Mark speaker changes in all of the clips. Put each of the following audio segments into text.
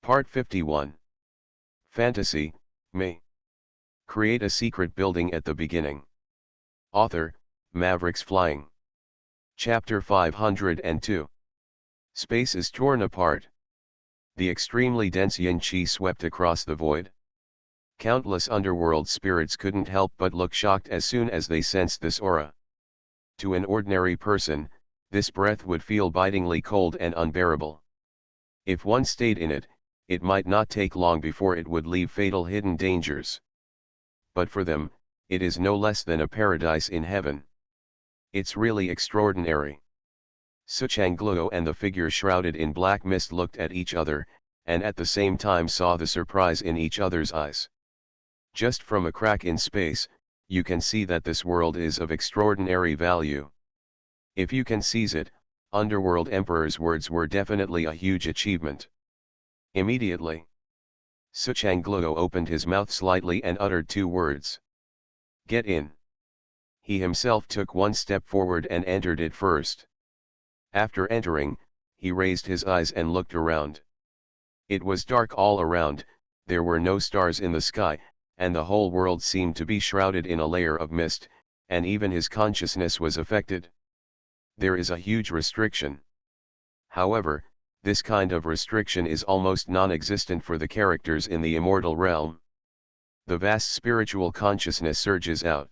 Speaker 1: Part 51. Fantasy, me. Create a secret building at the beginning. Author, Mavericks Flying. Chapter 502. Space is torn apart. The extremely dense yin qi swept across the void. Countless underworld spirits couldn't help but look shocked as soon as they sensed this aura. To an ordinary person, this breath would feel bitingly cold and unbearable. If one stayed in it, it might not take long before it would leave fatal hidden dangers. But for them, it is no less than a paradise in heaven. It's really extraordinary. Suchangluo and the figure shrouded in black mist looked at each other, and at the same time saw the surprise in each other's eyes. Just from a crack in space, you can see that this world is of extraordinary value. If you can seize it, Underworld Emperor's words were definitely a huge achievement. Immediately, Suchangluo opened his mouth slightly and uttered two words. Get in. He himself took one step forward and entered it first. After entering, he raised his eyes and looked around. It was dark all around, there were no stars in the sky, and the whole world seemed to be shrouded in a layer of mist, and even his consciousness was affected. There is a huge restriction. However, this kind of restriction is almost non-existent for the characters in the immortal realm. The vast spiritual consciousness surges out.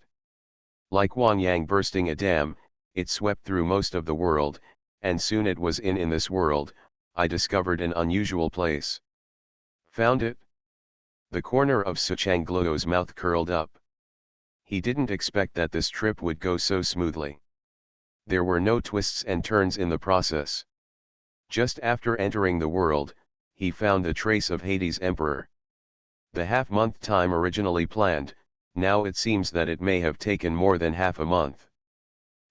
Speaker 1: Like Guanyang bursting a dam, it swept through most of the world, and soon it was in this world. I discovered an unusual place. Found it? The corner of Suchangluo's mouth curled up. He didn't expect that this trip would go so smoothly. There were no twists and turns in the process. Just after entering the world, he found the trace of Hades' emperor. The half-month time originally planned, now it seems that it may have taken more than half a month.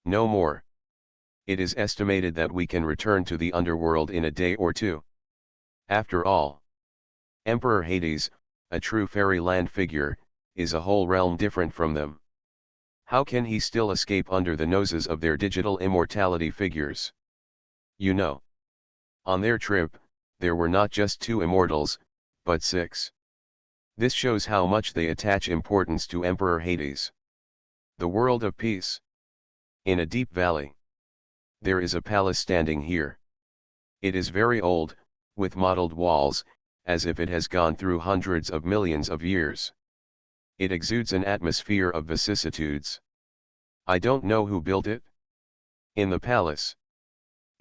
Speaker 1: No more. It is estimated that we can return to the underworld in a day or two. After all, Emperor Hades, a true fairyland figure, is a whole realm different from them. How can he still escape under the noses of their digital immortality figures? You know. On their trip, there were not just 2 immortals, but 6. This shows how much they attach importance to Emperor Hades. The world of peace. In a deep valley. There is a palace standing here. It is very old, with mottled walls, as if it has gone through hundreds of millions of years. It exudes an atmosphere of vicissitudes. I don't know who built it. In the palace,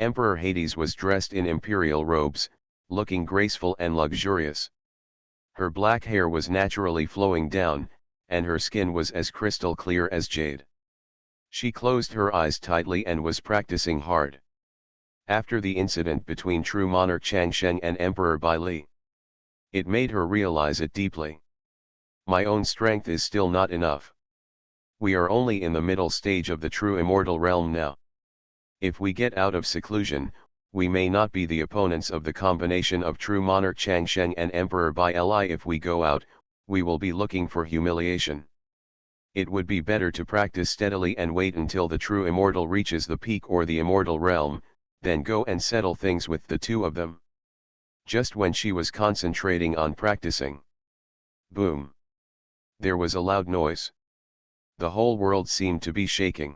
Speaker 1: Emperor Hades was dressed in imperial robes, looking graceful and luxurious. Her black hair was naturally flowing down, and her skin was as crystal clear as jade. She closed her eyes tightly and was practicing hard. After the incident between true monarch Changsheng and Emperor Bai Li, it made her realize it deeply. My own strength is still not enough. We are only in the middle stage of the true immortal realm now. If we get out of seclusion, we may not be the opponents of the combination of true monarch Changsheng and Emperor Bai Li. If we go out, we will be looking for humiliation. It would be better to practice steadily and wait until the true immortal reaches the peak or the immortal realm, then go and settle things with the 2 of them. Just when she was concentrating on practicing. Boom! There was a loud noise. The whole world seemed to be shaking.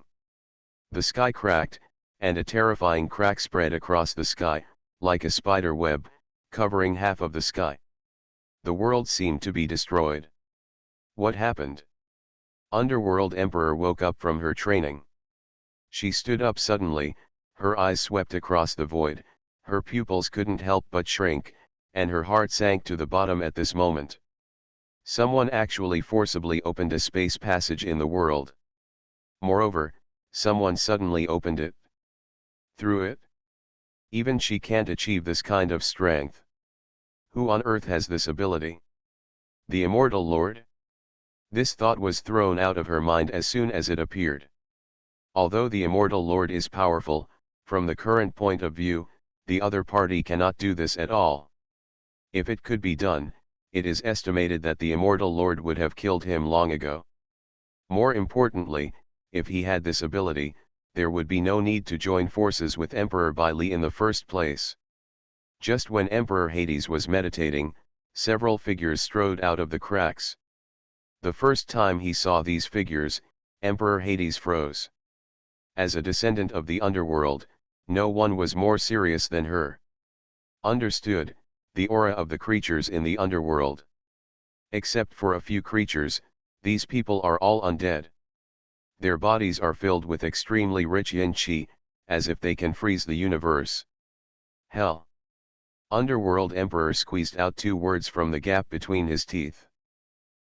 Speaker 1: The sky cracked, and a terrifying crack spread across the sky, like a spider web, covering half of the sky. The world seemed to be destroyed. What happened? Underworld Emperor woke up from her training. She stood up suddenly, her eyes swept across the void, her pupils couldn't help but shrink, and her heart sank to the bottom at this moment. Someone actually forcibly opened a space passage in the world. Moreover, someone suddenly opened it. Through it? Even she can't achieve this kind of strength. Who on earth has this ability? The Immortal Lord? This thought was thrown out of her mind as soon as it appeared. Although the Immortal Lord is powerful, from the current point of view, the other party cannot do this at all. If it could be done, it is estimated that the Immortal Lord would have killed him long ago. More importantly, if he had this ability, there would be no need to join forces with Emperor Bai Li in the first place. Just when Emperor Hades was meditating, several figures strode out of the cracks. The first time he saw these figures, Emperor Hades froze. As a descendant of the underworld, no one was more serious than her. Understood, the aura of the creatures in the underworld. Except for a few creatures, these people are all undead. Their bodies are filled with extremely rich yin qi, as if they can freeze the universe. Hell. Underworld Emperor squeezed out 2 words from the gap between his teeth.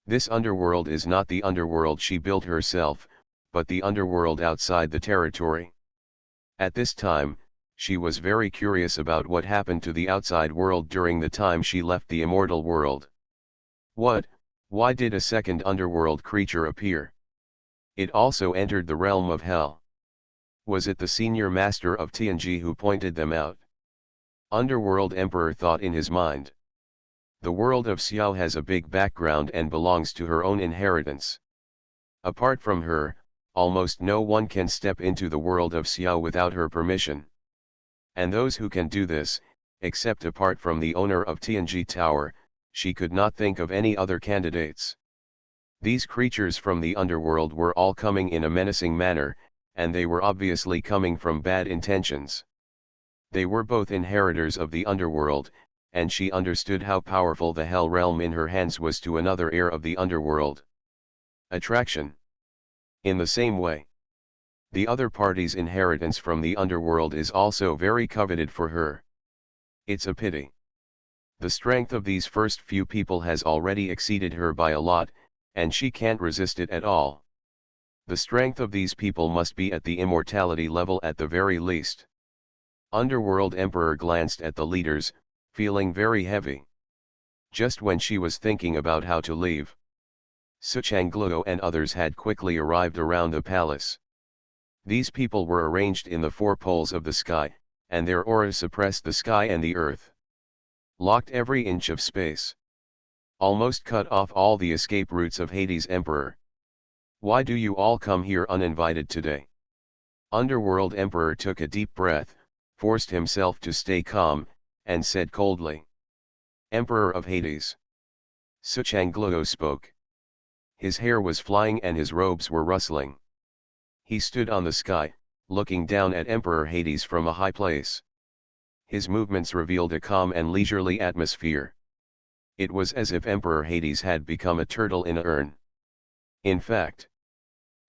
Speaker 1: This underworld is not the underworld she built herself, but the underworld outside the territory. At this time, she was very curious about what happened to the outside world during the time she left the immortal world. Why did a second underworld creature appear? It also entered the realm of hell. Was it the senior master of Tianji who pointed them out? Underworld Emperor thought in his mind. The world of Xiao has a big background and belongs to her own inheritance. Apart from her, almost no one can step into the world of Xiao without her permission. And those who can do this, except apart from the owner of Tianji Tower, she could not think of any other candidates. These creatures from the underworld were all coming in a menacing manner, and they were obviously coming from bad intentions. They were both inheritors of the underworld, and she understood how powerful the hell realm in her hands was to another heir of the underworld. Attraction. In the same way, the other party's inheritance from the underworld is also very coveted for her. It's a pity. The strength of these first few people has already exceeded her by a lot, and she can't resist it at all. The strength of these people must be at the immortality level at the very least. Underworld Emperor glanced at the leaders, feeling very heavy. Just when she was thinking about how to leave, Suchangluo and others had quickly arrived around the palace. These people were arranged in the 4 poles of the sky, and their aura suppressed the sky and the earth. Locked every inch of space. Almost cut off all the escape routes of Hades Emperor. Why do you all come here uninvited today? Underworld Emperor took a deep breath, forced himself to stay calm, and said coldly. Emperor of Hades. Suchangluo spoke. His hair was flying and his robes were rustling. He stood on the sky, looking down at Emperor Hades from a high place. His movements revealed a calm and leisurely atmosphere. It was as if Emperor Hades had become a turtle in an urn. In fact,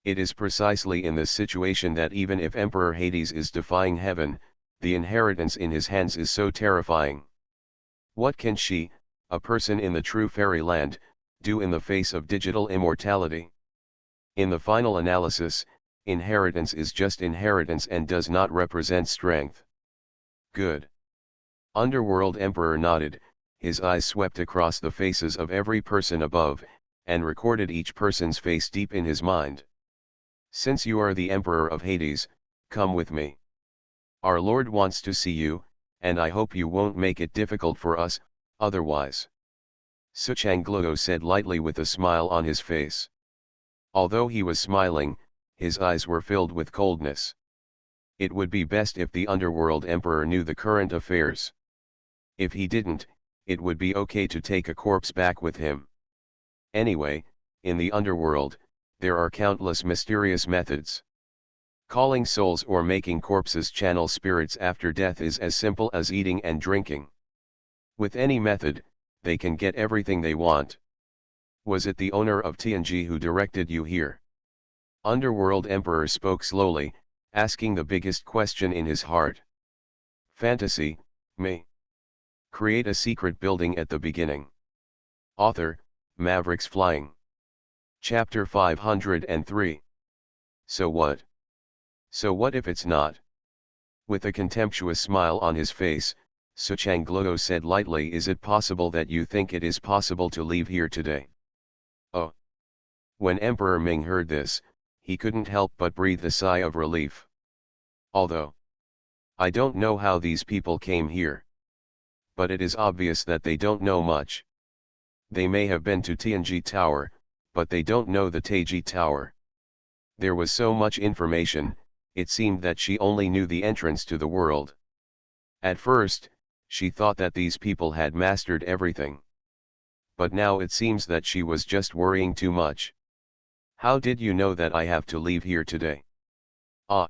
Speaker 1: it is precisely in this situation that even if Emperor Hades is defying heaven, the inheritance in his hands is so terrifying. What can she, a person in the true fairyland, do in the face of digital immortality? In the final analysis, inheritance is just inheritance and does not represent strength. Good. Underworld Emperor nodded, his eyes swept across the faces of every person above, and recorded each person's face deep in his mind. Since you are the Emperor of Hades, come with me. Our Lord wants to see you, and I hope you won't make it difficult for us, otherwise. Suchangluo said lightly with a smile on his face. Although he was smiling, his eyes were filled with coldness. It would be best if the Underworld Emperor knew the current affairs. If he didn't, it would be okay to take a corpse back with him. Anyway, in the underworld, there are countless mysterious methods. Calling souls or making corpses channel spirits after death is as simple as eating and drinking. With any method, they can get everything they want. Was it the owner of Tianji who directed you here? Underworld Emperor spoke slowly, asking the biggest question in his heart. Fantasy, me. Create a secret building at the beginning. Author, Mavericks Flying. Chapter 503. So what? So what if it's not? With a contemptuous smile on his face, Suchangluo said lightly, is it possible that you think it is possible to leave here today? Oh. When Emperor Ming heard this, he couldn't help but breathe a sigh of relief. Although I don't know how these people came here. But it is obvious that they don't know much. They may have been to Tianji Tower, but they don't know the Taiji Tower. There was so much information, it seemed that she only knew the entrance to the world. At first, She thought that these people had mastered everything. But now it seems that she was just worrying too much. How did you know that I have to leave here today? Ah.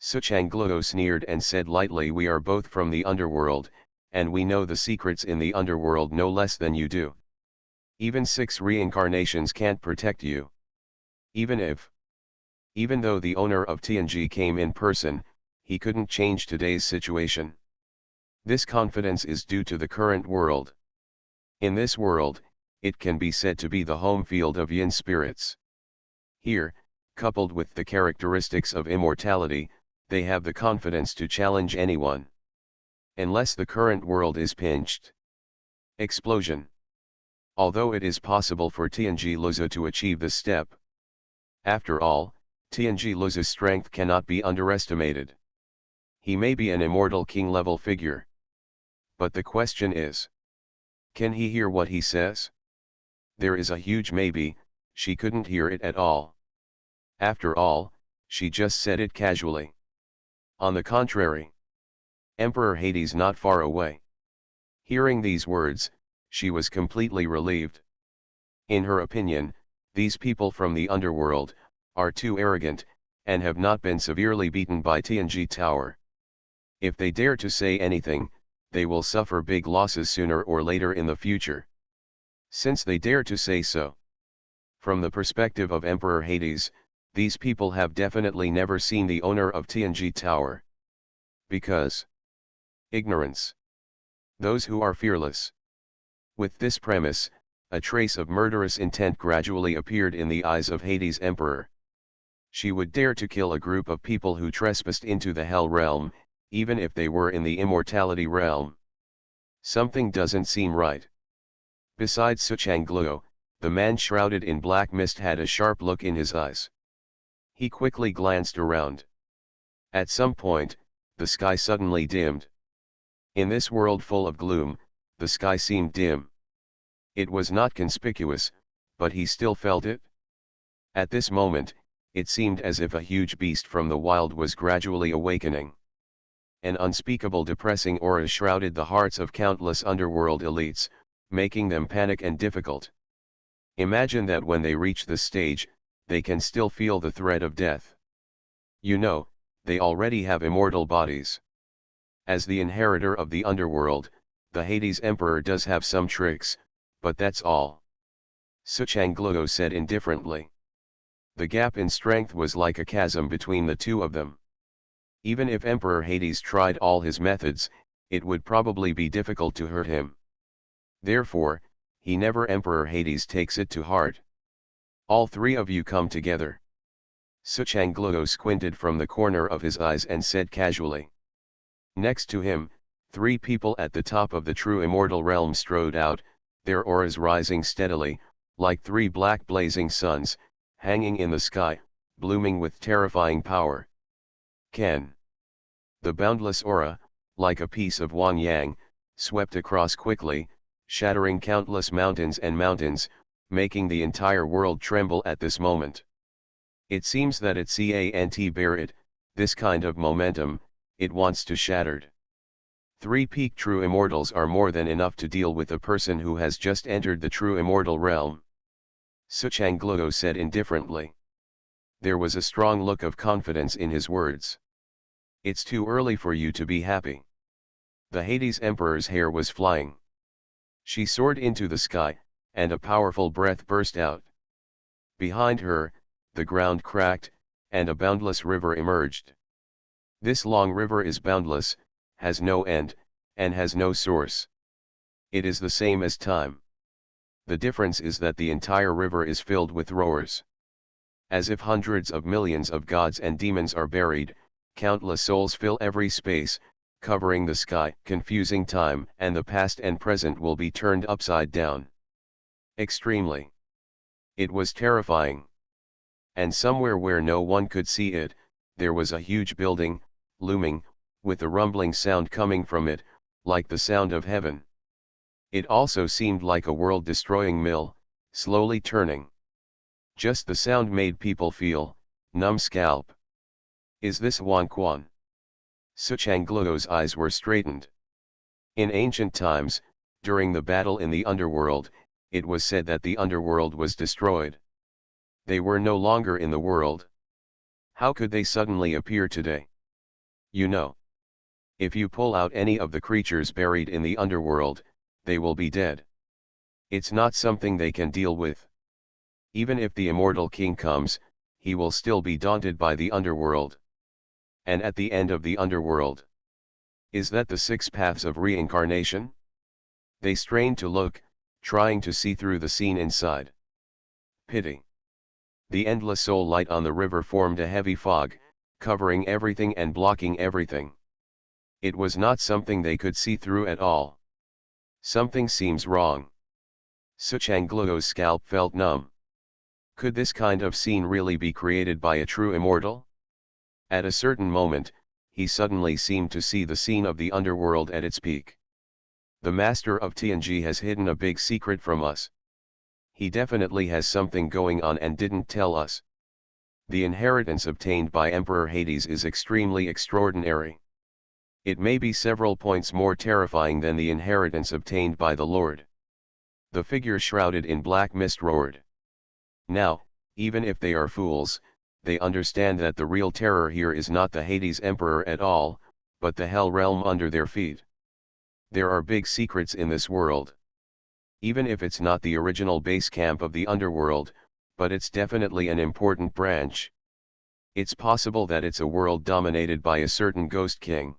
Speaker 1: Suchangluo sneered and said lightly, we are both from the underworld, and we know the secrets in the underworld no less than you do. Even 6 reincarnations can't protect you. Even though the owner of TNG came in person, he couldn't change today's situation. This confidence is due to the current world. In this world, it can be said to be the home field of yin spirits. Here, coupled with the characteristics of immortality, they have the confidence to challenge anyone. Unless the current world is pinched. Explosion. Although it is possible for TNG Luzu to achieve this step. After all, TNG Luzu's strength cannot be underestimated. He may be an immortal king-level figure. But the question is, can he hear what he says? There is a huge maybe, she couldn't hear it at all. After all, she just said it casually. On the contrary, Emperor Hades not far away. Hearing these words, she was completely relieved. In her opinion, these people from the underworld are too arrogant, and have not been severely beaten by TNG Tower. If they dare to say anything, they will suffer big losses sooner or later in the future. Since they dare to say so. From the perspective of Emperor Hades, these people have definitely never seen the owner of TNG Tower. Because ignorance. Those who are fearless. With this premise, a trace of murderous intent gradually appeared in the eyes of Hades' Emperor. She would dare to kill a group of people who trespassed into the Hell realm, even if they were in the immortality realm. Something doesn't seem right. Besides Suchangluo, the man shrouded in black mist had a sharp look in his eyes. He quickly glanced around. At some point, the sky suddenly dimmed. In this world full of gloom, the sky seemed dim. It was not conspicuous, but he still felt it. At this moment, it seemed as if a huge beast from the wild was gradually awakening. An unspeakable depressing aura shrouded the hearts of countless underworld elites, making them panic and difficult. Imagine that when they reach this stage, they can still feel the threat of death. You know, they already have immortal bodies. As the inheritor of the underworld, the Hades Emperor does have some tricks, but that's all. Suchangluo said indifferently. The gap in strength was like a chasm between the two of them. Even if Emperor Hades tried all his methods, it would probably be difficult to hurt him. Therefore, Emperor Hades takes it to heart. All 3 of you come together. Suchangluo squinted from the corner of his eyes and said casually. Next to him, 3 people at the top of the true immortal realm strode out, their auras rising steadily, like 3 black blazing suns, hanging in the sky, blooming with terrifying power. Ken. The boundless aura, like a piece of Wang Yang, swept across quickly, shattering countless mountains, making the entire world tremble at this moment. It seems that it can't bear it, this kind of momentum, it wants to shattered. 3 peak true immortals are more than enough to deal with a person who has just entered the true immortal realm. Suchangluo said indifferently. There was a strong look of confidence in his words. It's too early for you to be happy. The Hades Emperor's hair was flying. She soared into the sky, and a powerful breath burst out. Behind her, the ground cracked, and a boundless river emerged. This long river is boundless, has no end, and has no source. It is the same as time. The difference is that the entire river is filled with roars. As if hundreds of millions of gods and demons are buried, countless souls fill every space, covering the sky, confusing time, and the past and present will be turned upside down. Extremely. It was terrifying. And somewhere where no one could see it, there was a huge building, looming, with a rumbling sound coming from it, like the sound of heaven. It also seemed like a world-destroying mill, slowly turning. Just the sound made people feel, numb scalp. Is this Wan Quan? Suchangluo's eyes were straightened. In ancient times, during the battle in the underworld, it was said that the underworld was destroyed. They were no longer in the world. How could they suddenly appear today? You know. If you pull out any of the creatures buried in the underworld, they will be dead. It's not something they can deal with. Even if the immortal king comes, he will still be daunted by the underworld. And at the end of the underworld, is that the 6 paths of reincarnation? They strained to look, trying to see through the scene inside. Pity. The endless soul light on the river formed a heavy fog, covering everything and blocking everything. It was not something they could see through at all. Something seems wrong. Suchangluo's scalp felt numb. Could this kind of scene really be created by a true immortal? At a certain moment, he suddenly seemed to see the scene of the underworld at its peak. The master of Tianji has hidden a big secret from us. He definitely has something going on and didn't tell us. The inheritance obtained by Emperor Hades is extremely extraordinary. It may be several points more terrifying than the inheritance obtained by the Lord. The figure shrouded in black mist roared. Now, even if they are fools, they understand that the real terror here is not the Hades Emperor at all, but the hell realm under their feet. There are big secrets in this world. Even if it's not the original base camp of the underworld, but it's definitely an important branch. It's possible that it's a world dominated by a certain ghost king.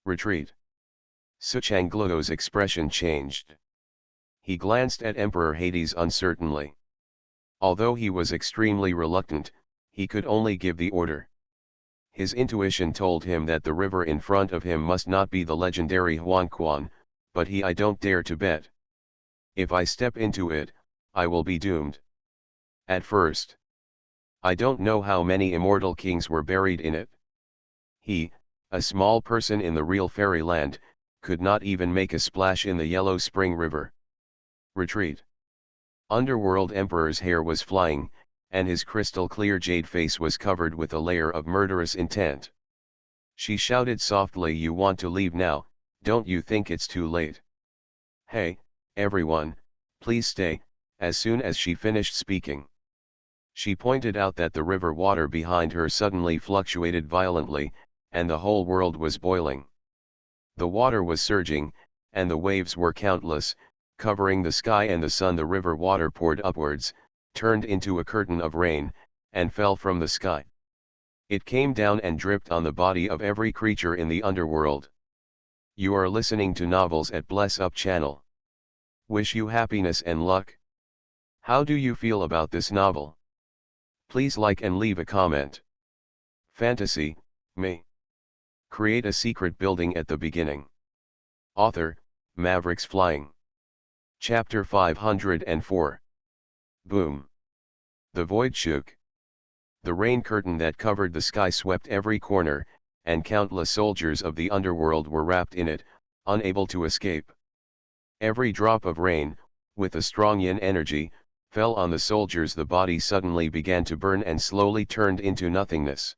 Speaker 1: Retreat. Suchangluo's expression changed. He glanced at Emperor Hades uncertainly. Although he was extremely reluctant, he could only give the order. His intuition told him that the river in front of him must not be the legendary Huangquan, but I don't dare to bet. If I step into it, I will be doomed. At first, I don't know how many immortal kings were buried in it. He, a small person in the real fairyland, could not even make a splash in the yellow spring river. Retreat. Underworld Emperor's hair was flying, and his crystal-clear jade face was covered with a layer of murderous intent. She shouted softly, "You want to leave now, don't you think it's too late? Hey, everyone, please stay." As soon as she finished speaking, she pointed out that the river water behind her suddenly fluctuated violently, and the whole world was boiling. The water was surging, and the waves were countless, covering the sky and the sun. The river water poured upwards, turned into a curtain of rain, and fell from the sky. It came down and dripped on the body of every creature in the underworld. You are listening to Novels at Bless Up channel. Wish you happiness and luck. How do you feel about this novel? Please like and leave a comment. Fantasy, me. Create a secret building at the beginning. Author, Mavericks Flying. Chapter 504. Boom. The void shook. The rain curtain that covered the sky swept every corner, and countless soldiers of the underworld were wrapped in it, unable to escape. Every drop of rain, with a strong yin energy, fell on the soldiers. The body suddenly began to burn and slowly turned into nothingness.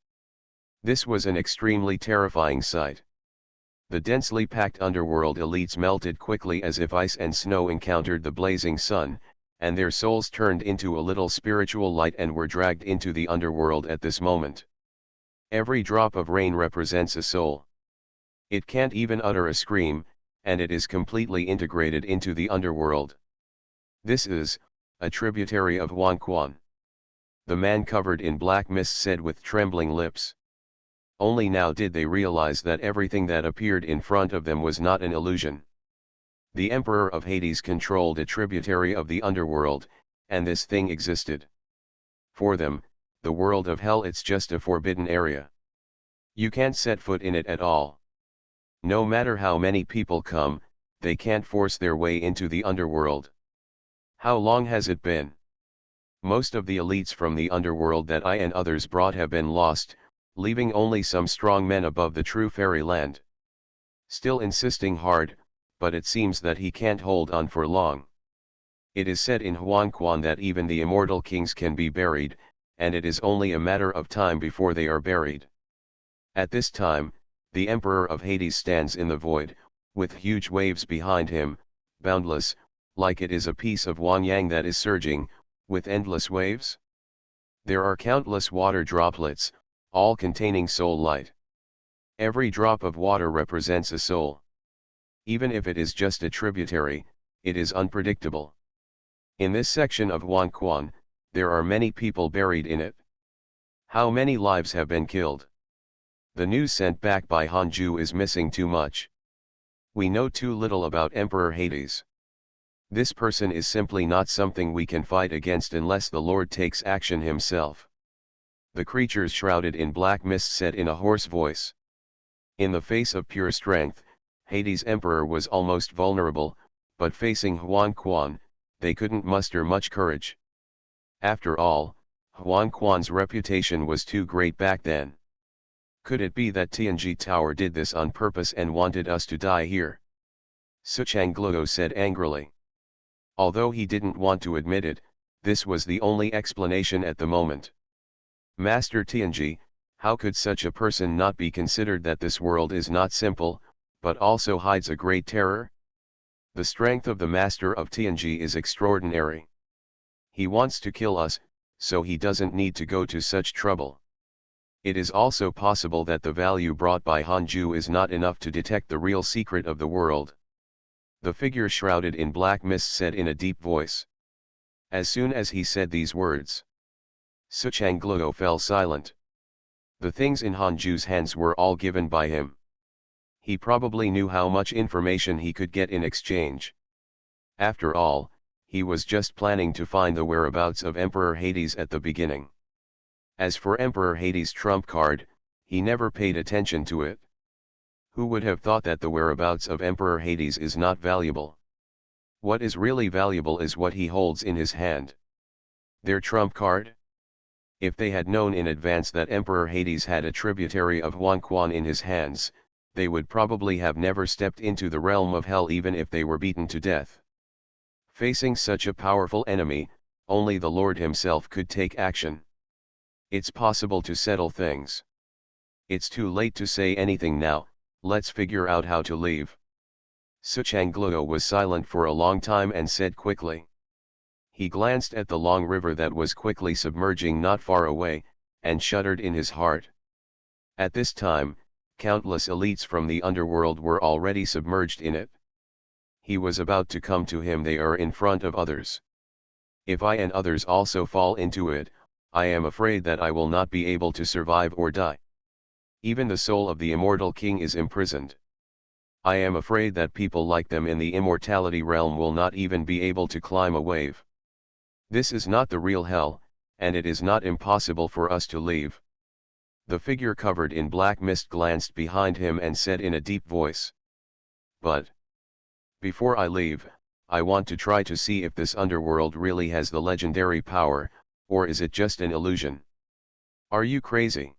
Speaker 1: This was an extremely terrifying sight. The densely packed underworld elites melted quickly as if ice and snow encountered the blazing sun, and their souls turned into a little spiritual light and were dragged into the underworld at this moment. Every drop of rain represents a soul. It can't even utter a scream, and it is completely integrated into the underworld. This is a tributary of Huangquan. The man covered in black mist said with trembling lips. Only now did they realize that everything that appeared in front of them was not an illusion. The Emperor of Hades controlled a tributary of the underworld, and this thing existed. For them, the world of hell, it's just a forbidden area. You can't set foot in it at all. No matter how many people come, they can't force their way into the underworld. How long has it been? Most of the elites from the underworld that I and others brought have been lost, leaving only some strong men above the true fairyland. Still insisting hard, but it seems that he can't hold on for long. It is said in Huangquan that even the immortal kings can be buried, and it is only a matter of time before they are buried. At this time, the Emperor of Hades stands in the void, with huge waves behind him, boundless, like it is a piece of Wangyang that is surging, with endless waves? There are countless water droplets, all containing soul light. Every drop of water represents a soul. Even if it is just a tributary, it is unpredictable. In this section of Huangquan, there are many people buried in it. How many lives have been killed? The news sent back by Hanju is missing too much. We know too little about Emperor Hades. This person is simply not something we can fight against unless the Lord takes action himself. The creatures shrouded in black mist said in a hoarse voice. In the face of pure strength, Hades' emperor was almost vulnerable, but facing Huangquan, they couldn't muster much courage. After all, Huangquan's reputation was too great back then. Could it be that Tianji Tower did this on purpose and wanted us to die here? Suchangluo said angrily. Although he didn't want to admit it, this was the only explanation at the moment. Master Tianji, how could such a person not be considered that this world is not simple, but also hides a great terror? The strength of the Master of Tianji is extraordinary. He wants to kill us, so he doesn't need to go to such trouble. It is also possible that the value brought by Hanju is not enough to detect the real secret of the world. The figure shrouded in black mist said in a deep voice. As soon as he said these words, Suchangluo fell silent. The things in Hanju's hands were all given by him. He probably knew how much information he could get in exchange. After all, he was just planning to find the whereabouts of Emperor Hades at the beginning. As for Emperor Hades' trump card, he never paid attention to it. Who would have thought that the whereabouts of Emperor Hades is not valuable? What is really valuable is what he holds in his hand. Their trump card? If they had known in advance that Emperor Hades had a tributary of Huangquan in his hands, they would probably have never stepped into the realm of hell even if they were beaten to death. Facing such a powerful enemy, only the Lord himself could take action. It's possible to settle things. It's too late to say anything now, let's figure out how to leave. Suchangluo was silent for a long time and said quickly. He glanced at the long river that was quickly submerging not far away, and shuddered in his heart. At this time, countless elites from the underworld were already submerged in it. He was about to come to him. They are in front of others. If I and others also fall into it, I am afraid that I will not be able to survive or die. Even the soul of the immortal king is imprisoned. I am afraid that people like them in the immortality realm will not even be able to climb a wave. This is not the real hell, and it is not impossible for us to leave. The figure covered in black mist glanced behind him and said in a deep voice. But before I leave, I want to try to see if this underworld really has the legendary power, or is it just an illusion? Are you crazy?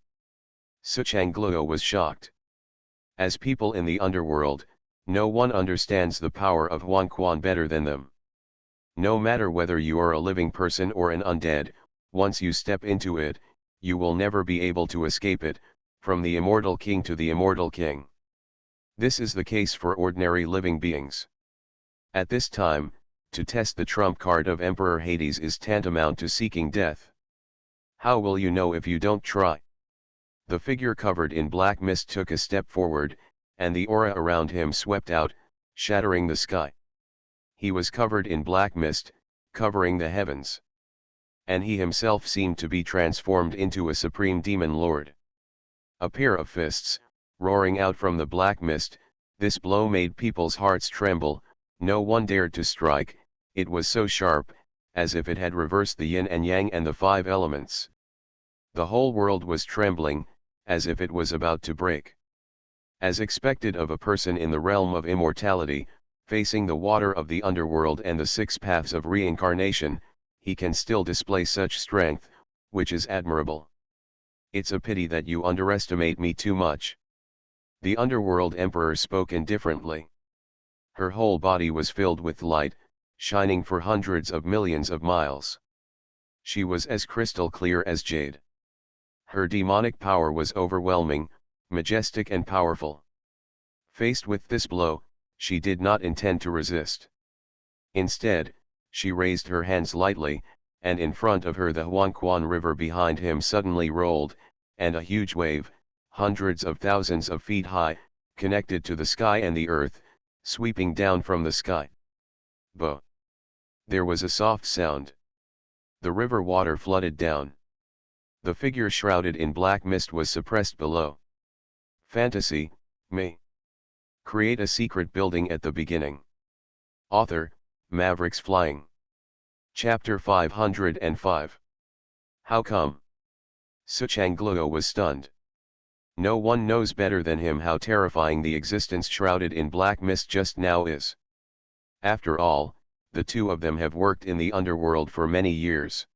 Speaker 1: Suchangluo was shocked. As people in the underworld, no one understands the power of Huangquan better than them. No matter whether you are a living person or an undead, once you step into it, you will never be able to escape it, from the immortal king to the immortal king. This is the case for ordinary living beings. At this time, to test the trump card of Emperor Hades is tantamount to seeking death. How will you know if you don't try? The figure covered in black mist took a step forward, and the aura around him swept out, shattering the sky. He was covered in black mist, covering the heavens. And he himself seemed to be transformed into a supreme demon lord. A pair of fists, roaring out from the black mist, this blow made people's hearts tremble. No one dared to strike, it was so sharp, as if it had reversed the yin and yang and the 5 elements. The whole world was trembling, as if it was about to break. As expected of a person in the realm of immortality, facing the water of the underworld and the 6 paths of reincarnation, he can still display such strength, which is admirable. It's a pity that you underestimate me too much. The underworld emperor spoke indifferently. Her whole body was filled with light, shining for hundreds of millions of miles. She was as crystal clear as jade. Her demonic power was overwhelming, majestic and powerful. Faced with this blow, she did not intend to resist. Instead, she raised her hands lightly, and in front of her the Huangquan River behind him suddenly rolled, and a huge wave, hundreds of thousands of feet high, connected to the sky and the earth, sweeping down from the sky. Bo! There was a soft sound. The river water flooded down. The figure shrouded in black mist was suppressed below. Fantasy, me. Create a secret building at the beginning. Author, Mavericks Flying. Chapter 505. How come? Suchangluo was stunned. No one knows better than him how terrifying the existence shrouded in black mist just now is. After all, the two of them have worked in the underworld for many years.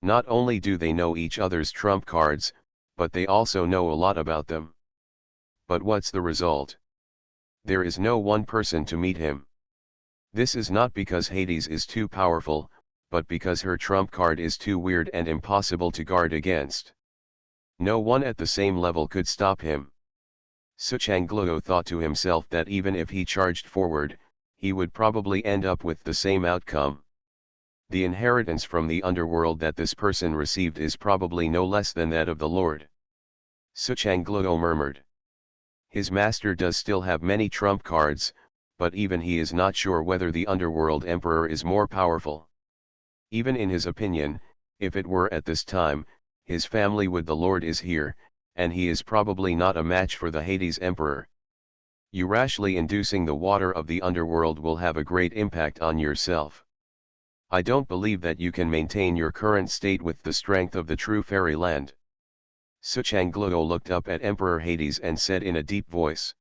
Speaker 1: Not only do they know each other's trump cards, but they also know a lot about them. But what's the result? There is no one person to meet him. This is not because Hades is too powerful, but because her trump card is too weird and impossible to guard against. No one at the same level could stop him. Suchangluo thought to himself that even if he charged forward, he would probably end up with the same outcome. The inheritance from the underworld that this person received is probably no less than that of the Lord. Suchangluo murmured. His master does still have many trump cards, but even he is not sure whether the underworld emperor is more powerful. Even in his opinion, if it were at this time, his family with the Lord is here, and he is probably not a match for the Hades emperor. You rashly inducing the water of the underworld will have a great impact on yourself. I don't believe that you can maintain your current state with the strength of the true fairyland. Suchangluo looked up at Emperor Hades and said in a deep voice.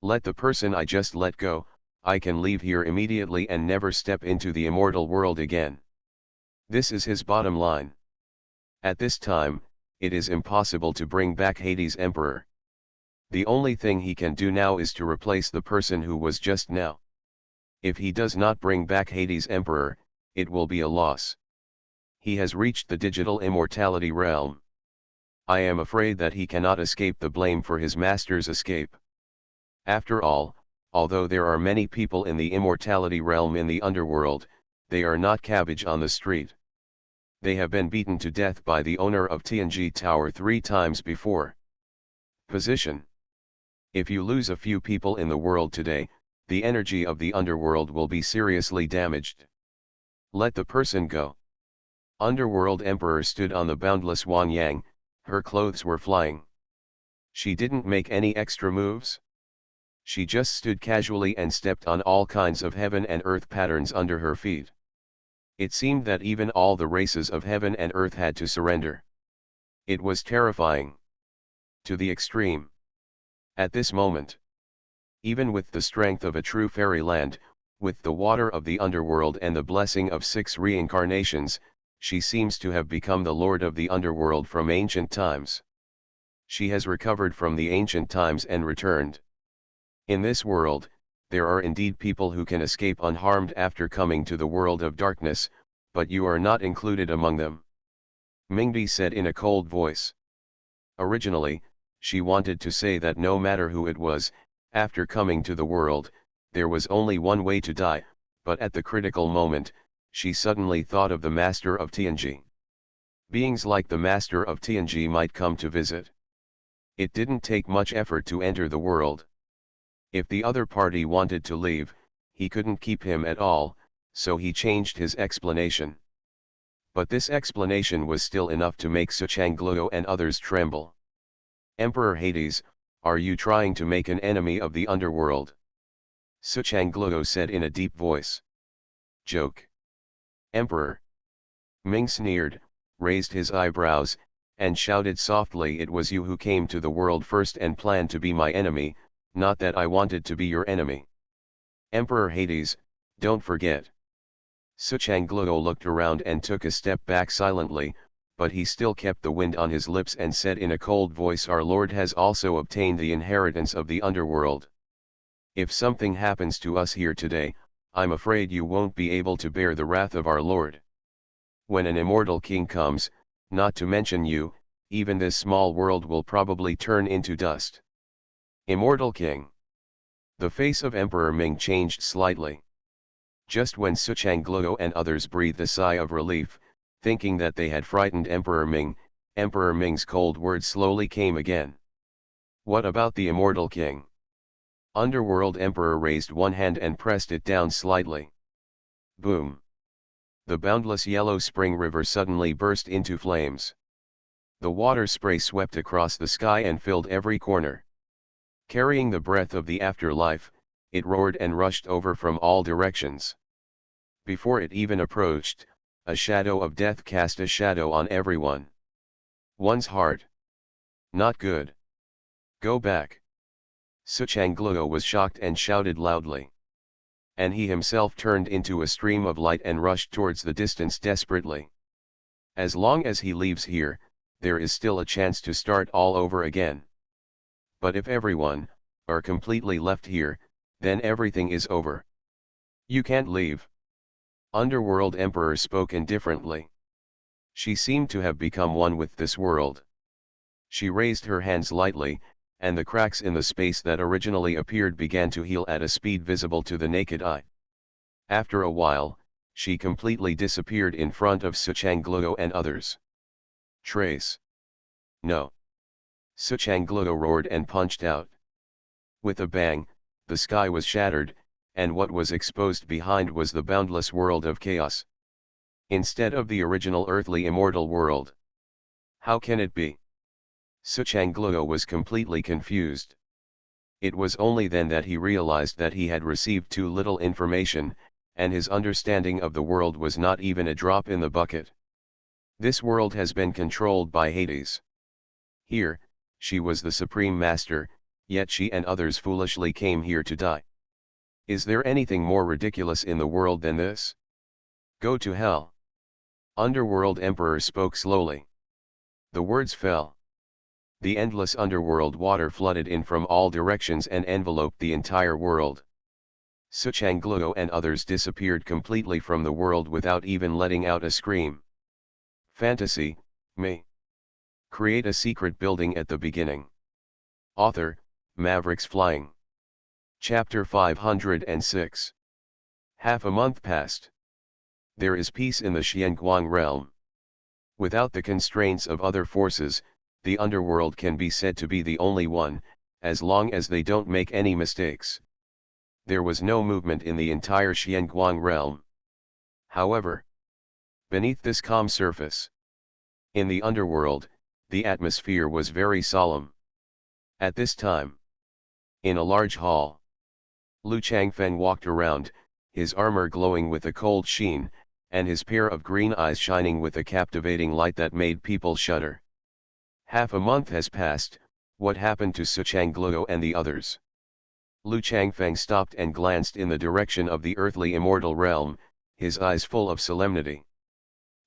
Speaker 1: Let the person I just let go, I can leave here immediately and never step into the immortal world again. This is his bottom line. At this time, it is impossible to bring back Hades Emperor. The only thing he can do now is to replace the person who was just now. If he does not bring back Hades Emperor, it will be a loss. He has reached the digital immortality realm. I am afraid that he cannot escape the blame for his master's escape. After all, although there are many people in the immortality realm in the underworld, they are not cabbage on the street. They have been beaten to death by the owner of Tianji Tower 3 times before. Position. If you lose a few people in the world today, the energy of the underworld will be seriously damaged. Let the person go. Underworld Emperor stood on the boundless Wang Yang, her clothes were flying. She didn't make any extra moves. She just stood casually and stepped on all kinds of heaven and earth patterns under her feet. It seemed that even all the races of heaven and earth had to surrender. It was terrifying. To the extreme. At this moment, even with the strength of a true fairyland, with the water of the underworld and the blessing of 6 reincarnations, she seems to have become the lord of the underworld from ancient times. She has recovered from the ancient times and returned. In this world, there are indeed people who can escape unharmed after coming to the world of darkness, but you are not included among them. Mingdi said in a cold voice. Originally, she wanted to say that no matter who it was, after coming to the world, there was only one way to die, but at the critical moment, she suddenly thought of the master of Tianji. Beings like the master of Tianji might come to visit. It didn't take much effort to enter the world. If the other party wanted to leave, he couldn't keep him at all, so he changed his explanation. But this explanation was still enough to make Suchangluo and others tremble. Emperor Hades, are you trying to make an enemy of the underworld? Suchangluo said in a deep voice. Joke. Emperor. Ming sneered, raised his eyebrows, and shouted softly, it was you who came to the world first and planned to be my enemy, not that I wanted to be your enemy. Emperor Hades, don't forget. Suchangluo looked around and took a step back silently, but he still kept the wind on his lips and said in a cold voice, our Lord has also obtained the inheritance of the underworld. If something happens to us here today, I'm afraid you won't be able to bear the wrath of our Lord. When an immortal king comes, not to mention you, even this small world will probably turn into dust. Immortal king. The face of Emperor Ming changed slightly. Just when Suchangluo and others breathed a sigh of relief, thinking that they had frightened Emperor Ming's cold words slowly came again. What about the immortal king? Underworld Emperor raised one hand and pressed it down slightly. Boom! The boundless yellow spring river suddenly burst into flames. The water spray swept across the sky and filled every corner. Carrying the breath of the afterlife, it roared and rushed over from all directions. Before it even approached, a shadow of death cast a shadow on everyone. One's heart. Not good. Go back. Suchangluo was shocked and shouted loudly. And he himself turned into a stream of light and rushed towards the distance desperately. As long as he leaves here, there is still a chance to start all over again. But if everyone are completely left here, then everything is over. You can't leave. Underworld Emperor spoke indifferently. She seemed to have become one with this world. She raised her hands lightly, and the cracks in the space that originally appeared began to heal at a speed visible to the naked eye. After a while, she completely disappeared in front of Suchangluo and others. Trace. No. Suchangluo roared and punched out. With a bang, the sky was shattered, and what was exposed behind was the boundless world of chaos. Instead of the original earthly immortal world. How can it be? Suchangluo was completely confused. It was only then that he realized that he had received too little information, and his understanding of the world was not even a drop in the bucket. This world has been controlled by Hades. Here, she was the supreme master, yet she and others foolishly came here to die. Is there anything more ridiculous in the world than this? Go to hell. Underworld Emperor spoke slowly. The words fell. The endless underworld water flooded in from all directions and enveloped the entire world. Suchangluo and others disappeared completely from the world without even letting out a scream. Fantasy, me. Create a secret building at the beginning. Author, Mavericks Flying. Chapter 506. Half a month passed. There is peace in the Xianguang realm. Without the constraints of other forces, the underworld can be said to be the only one, as long as they don't make any mistakes. There was no movement in the entire Xianguang realm. However, beneath this calm surface, in the underworld, the atmosphere was very solemn. At this time, in a large hall, Lu Changfeng walked around, his armor glowing with a cold sheen, and his pair of green eyes shining with a captivating light that made people shudder. Half a month has passed. What happened to Suchangluo and the others? Lu Changfeng stopped and glanced in the direction of the earthly immortal realm, his eyes full of solemnity.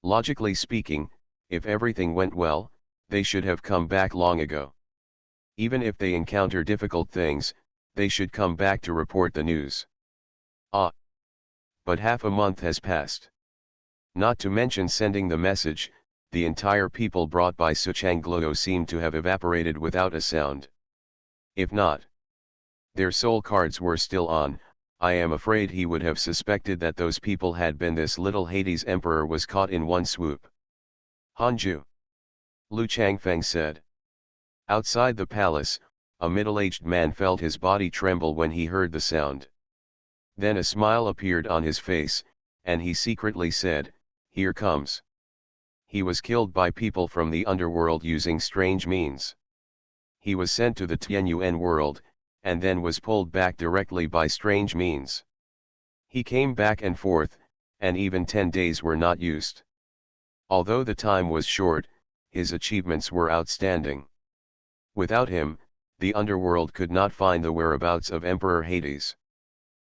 Speaker 1: Logically speaking, if everything went well, they should have come back long ago. Even if they encounter difficult things, they should come back to report the news. Ah! But half a month has passed. Not to mention sending the message, the entire people brought by Suchangluo seemed to have evaporated without a sound. If not, their soul cards were still on, I am afraid he would have suspected that those people had been this little Hades emperor was caught in one swoop. Hanju. Lu Changfeng said. Outside the palace, a middle-aged man felt his body tremble when he heard the sound. Then a smile appeared on his face, and he secretly said, "Here comes." He was killed by people from the underworld using strange means. He was sent to the Tianyuan world, and then was pulled back directly by strange means. He came back and forth, and even 10 days were not used. Although the time was short, his achievements were outstanding. Without him, the underworld could not find the whereabouts of Emperor Hades.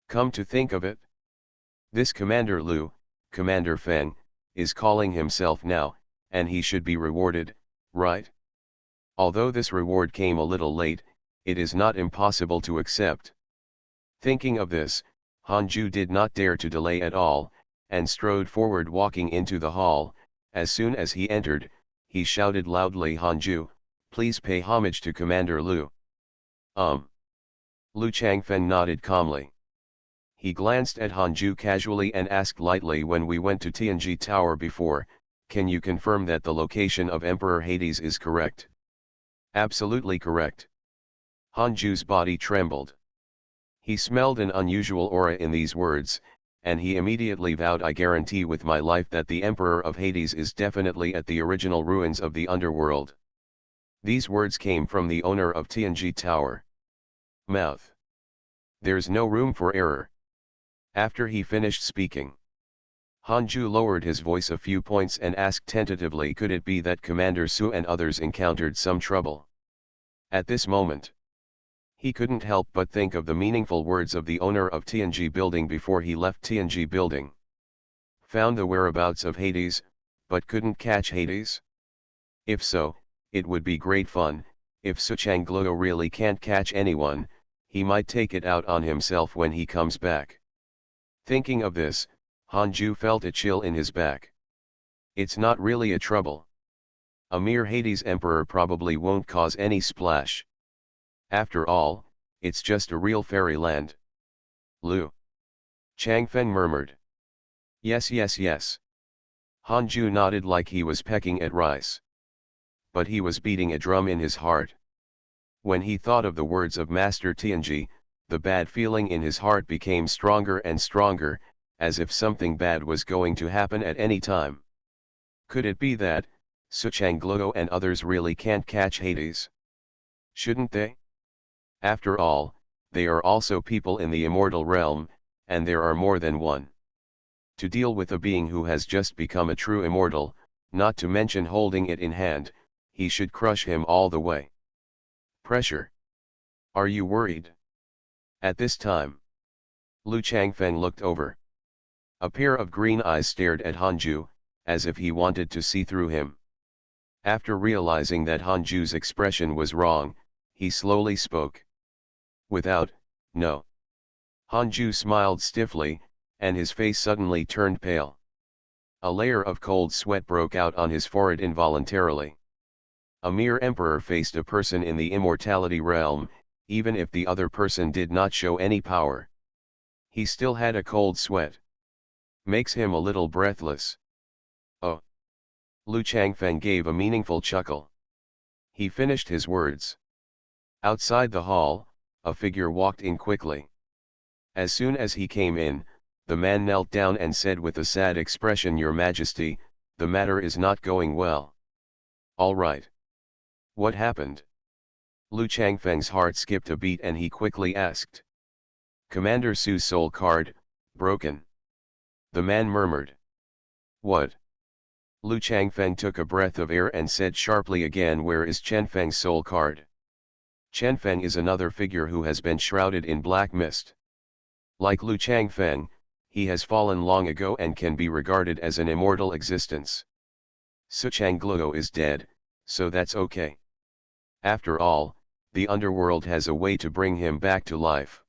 Speaker 1: Come to think of it, this Commander Lu, Commander Feng, is calling himself now, and he should be rewarded, right? Although this reward came a little late, it is not impossible to accept. Thinking of this, Hanju did not dare to delay at all, and strode forward walking into the hall. As soon as he entered, he shouted loudly, "Hanju, please pay homage to Commander Lu." Lu Changfen nodded calmly. He glanced at Hanju casually and asked lightly, when we went to Tianji Tower before, can you confirm that the location of Emperor Hades is correct? Absolutely correct. Hanju's body trembled. He smelled an unusual aura in these words, and he immediately vowed, I guarantee with my life that the Emperor of Hades is definitely at the original ruins of the underworld. These words came from the owner of Tianji Tower. Mouth. There's no room for error. After he finished speaking, Hanju lowered his voice a few points and asked tentatively, could it be that Commander Su and others encountered some trouble? At this moment, he couldn't help but think of the meaningful words of the owner of Tianji Building before he left Tianji Building. Found the whereabouts of Hades, but couldn't catch Hades? If so, it would be great fun. If Suchangluo really can't catch anyone, he might take it out on himself when he comes back. Thinking of this, Hanju felt a chill in his back. It's not really a trouble. A mere Hades Emperor probably won't cause any splash. After all, it's just a real fairyland. Lu Changfen murmured. Yes, yes, yes. Hanju nodded like he was pecking at rice. But he was beating a drum in his heart. When he thought of the words of Master Tianji, the bad feeling in his heart became stronger and stronger, as if something bad was going to happen at any time. Could it be that Suchangluo and others really can't catch Hades? Shouldn't they? After all, they are also people in the immortal realm, and there are more than one. To deal with a being who has just become a true immortal, not to mention holding it in hand, he should crush him all the way. Pressure. Are you worried? At this time, Lu Changfen looked over. A pair of green eyes stared at Hanju, as if he wanted to see through him. After realizing that Hanju's expression was wrong, he slowly spoke. No. Hanju smiled stiffly, and his face suddenly turned pale. A layer of cold sweat broke out on his forehead involuntarily. A mere emperor faced a person in the immortality realm, even if the other person did not show any power. He still had a cold sweat. Makes him a little breathless. Oh. Lu Changfen gave a meaningful chuckle. He finished his words. Outside the hall, a figure walked in quickly. As soon as he came in, the man knelt down and said with a sad expression, Your Majesty, the matter is not going well. All right. What happened? Lu Changfeng's heart skipped a beat and he quickly asked. Commander Su's soul card, broken. The man murmured. What? Lu Changfeng took a breath of air and said sharply again, where is Chenfeng's soul card? Chenfeng is another figure who has been shrouded in black mist. Like Lu Changfeng, he has fallen long ago and can be regarded as an immortal existence. Suchangluo is dead, so that's okay. After all, the underworld has a way to bring him back to life.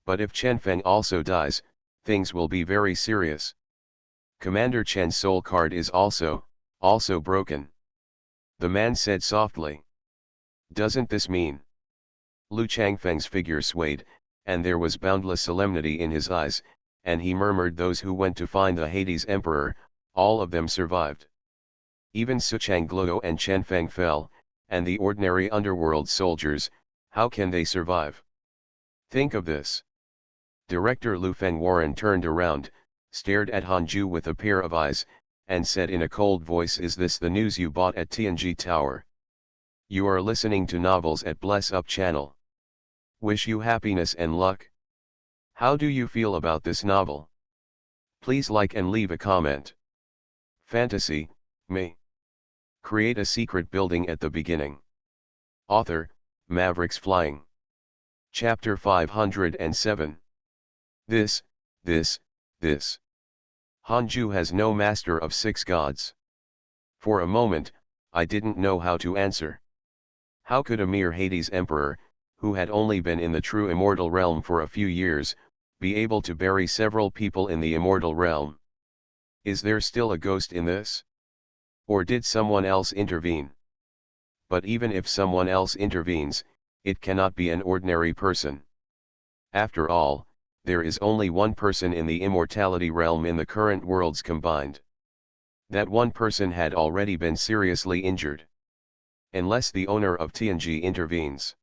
Speaker 1: But if Chenfeng also dies, things will be very serious. Commander Chen's soul card is also broken. The man said softly. Doesn't this mean? Lu Changfeng's figure swayed, and there was boundless solemnity in his eyes, and he murmured, those who went to find the Hades Emperor, all of them survived. Even Suchangluo and Chenfeng fell, and the ordinary underworld soldiers, how can they survive? Think of this. Director Lu Feng Warren turned around, stared at Hanju with a pair of eyes, and said in a cold voice, is this the news you bought at Tianji Tower? You are listening to Novels at Bless Up channel. Wish you happiness and luck. How do you feel about this novel? Please like and leave a comment. Fantasy, me. Create a secret building at the beginning. Author, Mavericks Flying. Chapter 507. This. Hanju has no master of 6 gods. For a moment, I didn't know how to answer. How could a mere Hades Emperor, who had only been in the true immortal realm for a few years, be able to bury several people in the immortal realm? Is there still a ghost in this? Or did someone else intervene? But even if someone else intervenes, it cannot be an ordinary person. After all, there is only one person in the immortality realm in the current worlds combined. That one person had already been seriously injured. Unless the owner of TNG intervenes.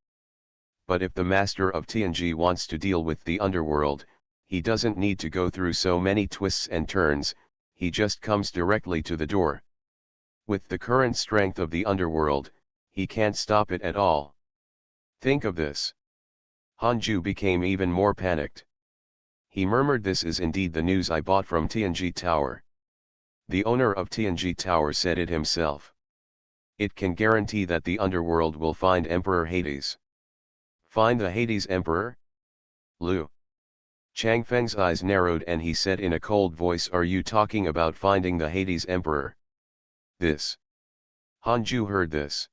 Speaker 1: But if the master of TNG wants to deal with the underworld, he doesn't need to go through so many twists and turns, he just comes directly to the door. With the current strength of the underworld, he can't stop it at all. Think of this. Hanju became even more panicked. He murmured, "This is indeed the news I bought from TNG Tower." The owner of TNG Tower said it himself. It can guarantee that the underworld will find Emperor Hades. Find the Hades Emperor? Lu Changfeng's eyes narrowed and he said in a cold voice, "Are you talking about finding the Hades Emperor?" This. Hanju heard this.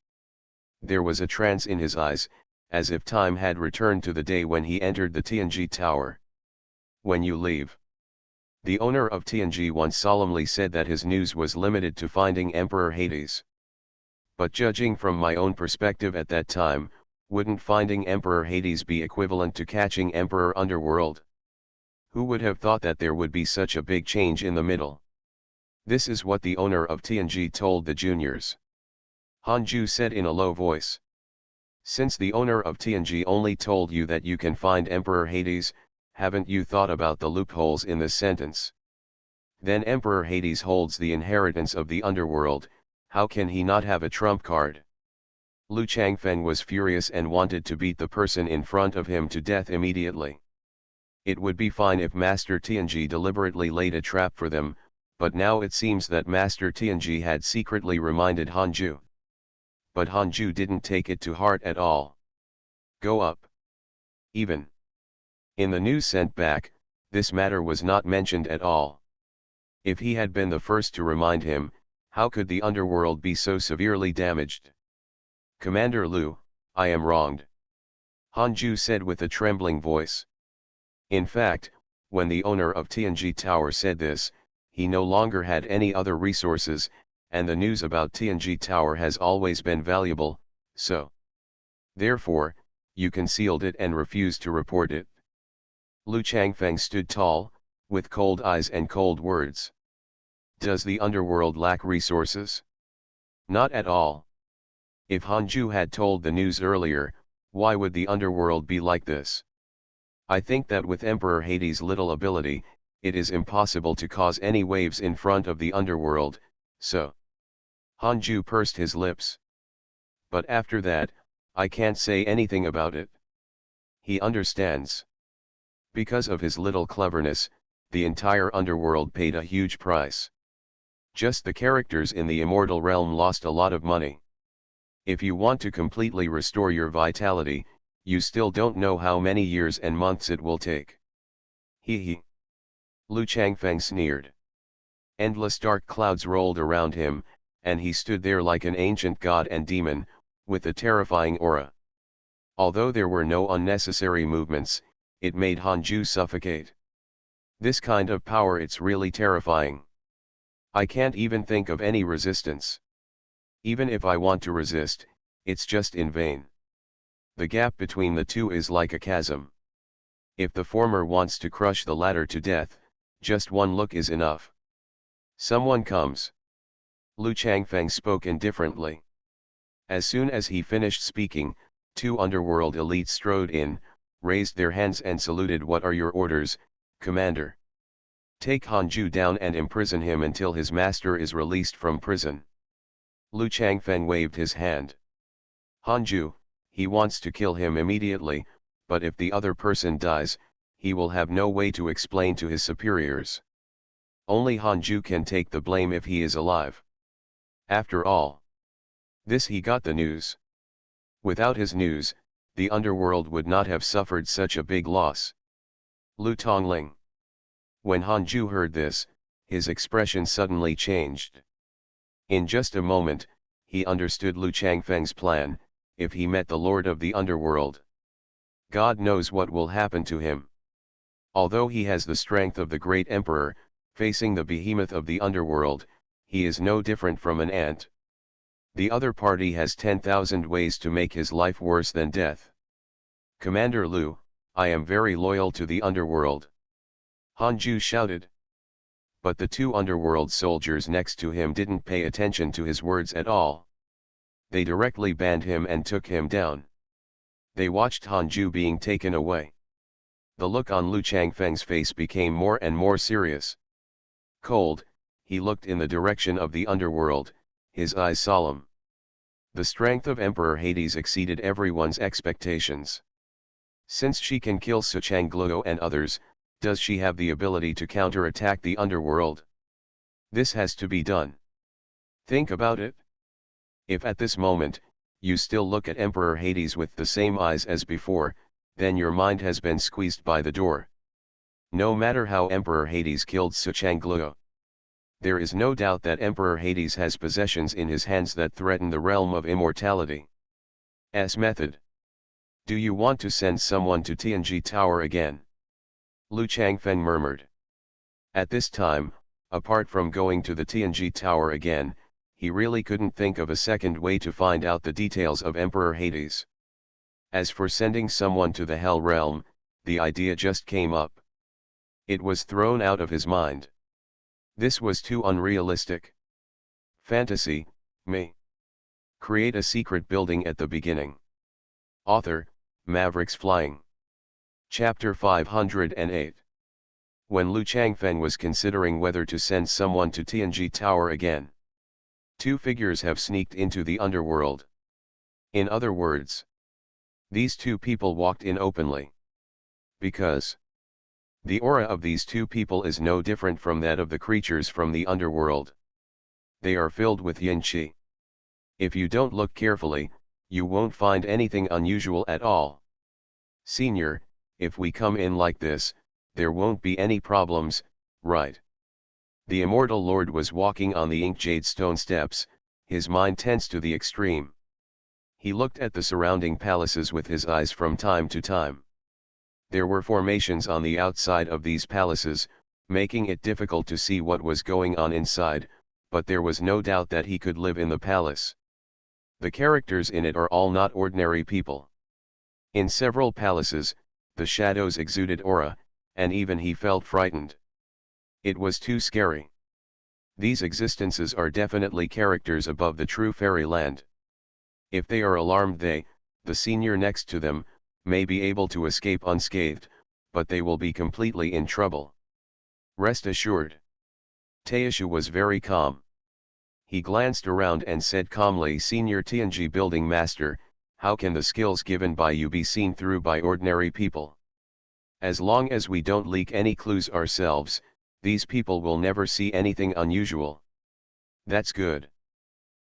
Speaker 1: There was a trance in his eyes, as if time had returned to the day when he entered the TNG Tower. When you leave. The owner of TNG once solemnly said that his news was limited to finding Emperor Hades. But judging from my own perspective at that time, wouldn't finding Emperor Hades be equivalent to catching Emperor Underworld? Who would have thought that there would be such a big change in the middle? This is what the owner of TNG told the juniors. Hanju said in a low voice. Since the owner of TNG only told you that you can find Emperor Hades, haven't you thought about the loopholes in this sentence? Then Emperor Hades holds the inheritance of the underworld, how can he not have a trump card? Lu Changfeng was furious and wanted to beat the person in front of him to death immediately. It would be fine if Master TNG deliberately laid a trap for them, but now it seems that Master TNG had secretly reminded Hanju. But Hanju didn't take it to heart at all. Go up. Even. In the news sent back, this matter was not mentioned at all. If he had been the first to remind him, how could the underworld be so severely damaged? Commander Lu, I am wronged. Hanju said with a trembling voice. In fact, when the owner of TNG Tower said this, he no longer had any other resources, and the news about TNG Tower has always been valuable, so. Therefore, you concealed it and refused to report it. Lu Changfeng stood tall, with cold eyes and cold words. Does the underworld lack resources? Not at all. If Hanju had told the news earlier, why would the underworld be like this? I think that with Emperor Hades' little ability, it is impossible to cause any waves in front of the underworld, so. Hanju pursed his lips. But after that, I can't say anything about it. He understands. Because of his little cleverness, the entire underworld paid a huge price. Just the characters in the immortal realm lost a lot of money. If you want to completely restore your vitality, you still don't know how many years and months it will take. He. Lu Changfeng sneered. Endless dark clouds rolled around him, and he stood there like an ancient god and demon, with a terrifying aura. Although there were no unnecessary movements, it made Hanju suffocate. This kind of power, it's really terrifying. I can't even think of any resistance. Even if I want to resist, it's just in vain. The gap between the two is like a chasm. If the former wants to crush the latter to death, just one look is enough. Someone comes. Lu Changfeng spoke indifferently. As soon as he finished speaking, two underworld elites strode in, raised their hands and saluted. What are your orders, Commander? Take Hanju down and imprison him until his master is released from prison. Lu Changfeng waved his hand. Hanju, he wants to kill him immediately, but if the other person dies, he will have no way to explain to his superiors. Only Hanju can take the blame if he is alive. After all, this he got the news. Without his news, the underworld would not have suffered such a big loss. Lu Tongling. When Hanju heard this, his expression suddenly changed. In just a moment, he understood Lu Changfeng's plan. If he met the Lord of the Underworld, God knows what will happen to him. Although he has the strength of the great emperor, facing the behemoth of the underworld, he is no different from an ant. The other party has 10,000 ways to make his life worse than death. Commander Lu, I am very loyal to the underworld. Hanju shouted. But the two underworld soldiers next to him didn't pay attention to his words at all. They directly banned him and took him down. They watched Hanju being taken away. The look on Lu Changfeng's face became more and more serious. Cold, he looked in the direction of the underworld, his eyes solemn. The strength of Emperor Hades exceeded everyone's expectations. Since she can kill Suchangluo and others, does she have the ability to counterattack the underworld? This has to be done. Think about it. If at this moment, you still look at Emperor Hades with the same eyes as before, then your mind has been squeezed by the door. No matter how Emperor Hades killed Suchangluo, there is no doubt that Emperor Hades has possessions in his hands that threaten the realm of immortality. S method. Do you want to send someone to Tianji Tower again? Lu Changfeng murmured. At this time, apart from going to the Tianji Tower again, he really couldn't think of a second way to find out the details of Emperor Hades. As for sending someone to the Hell Realm, the idea just came up. It was thrown out of his mind. This was too unrealistic. Fantasy, me. Create a secret building at the beginning. Author, Mavericks Flying. Chapter 508. When Lu Changfeng was considering whether to send someone to Tianji Tower again, two figures have sneaked into the underworld. In other words, these two people walked in openly. Because the aura of these two people is no different from that of the creatures from the underworld. They are filled with yin qi. If you don't look carefully, you won't find anything unusual at all. Senior, if we come in like this, there won't be any problems, right? The immortal lord was walking on the ink jade stone steps, his mind tense to the extreme. He looked at the surrounding palaces with his eyes from time to time. There were formations on the outside of these palaces, making it difficult to see what was going on inside, but there was no doubt that he could live in the palace. The characters in it are all not ordinary people. In several palaces, the shadows exuded aura, and even he felt frightened. It was too scary. These existences are definitely characters above the true fairyland. If they are alarmed, the senior next to them, may be able to escape unscathed, but they will be completely in trouble. Rest assured. Taishu was very calm. He glanced around and said calmly, Senior Tianji Building Master, how can the skills given by you be seen through by ordinary people? As long as we don't leak any clues ourselves, these people will never see anything unusual. That's good.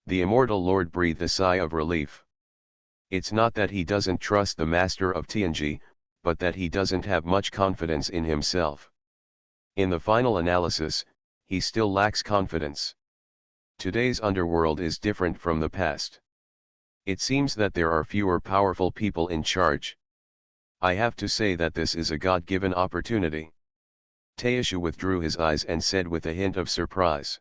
Speaker 1: The immortal lord breathed a sigh of relief. It's not that he doesn't trust the master of Tianji, but that he doesn't have much confidence in himself. In the final analysis, he still lacks confidence. Today's underworld is different from the past. It seems that there are fewer powerful people in charge. I have to say that this is a God-given opportunity. Taishu withdrew his eyes and said with a hint of surprise.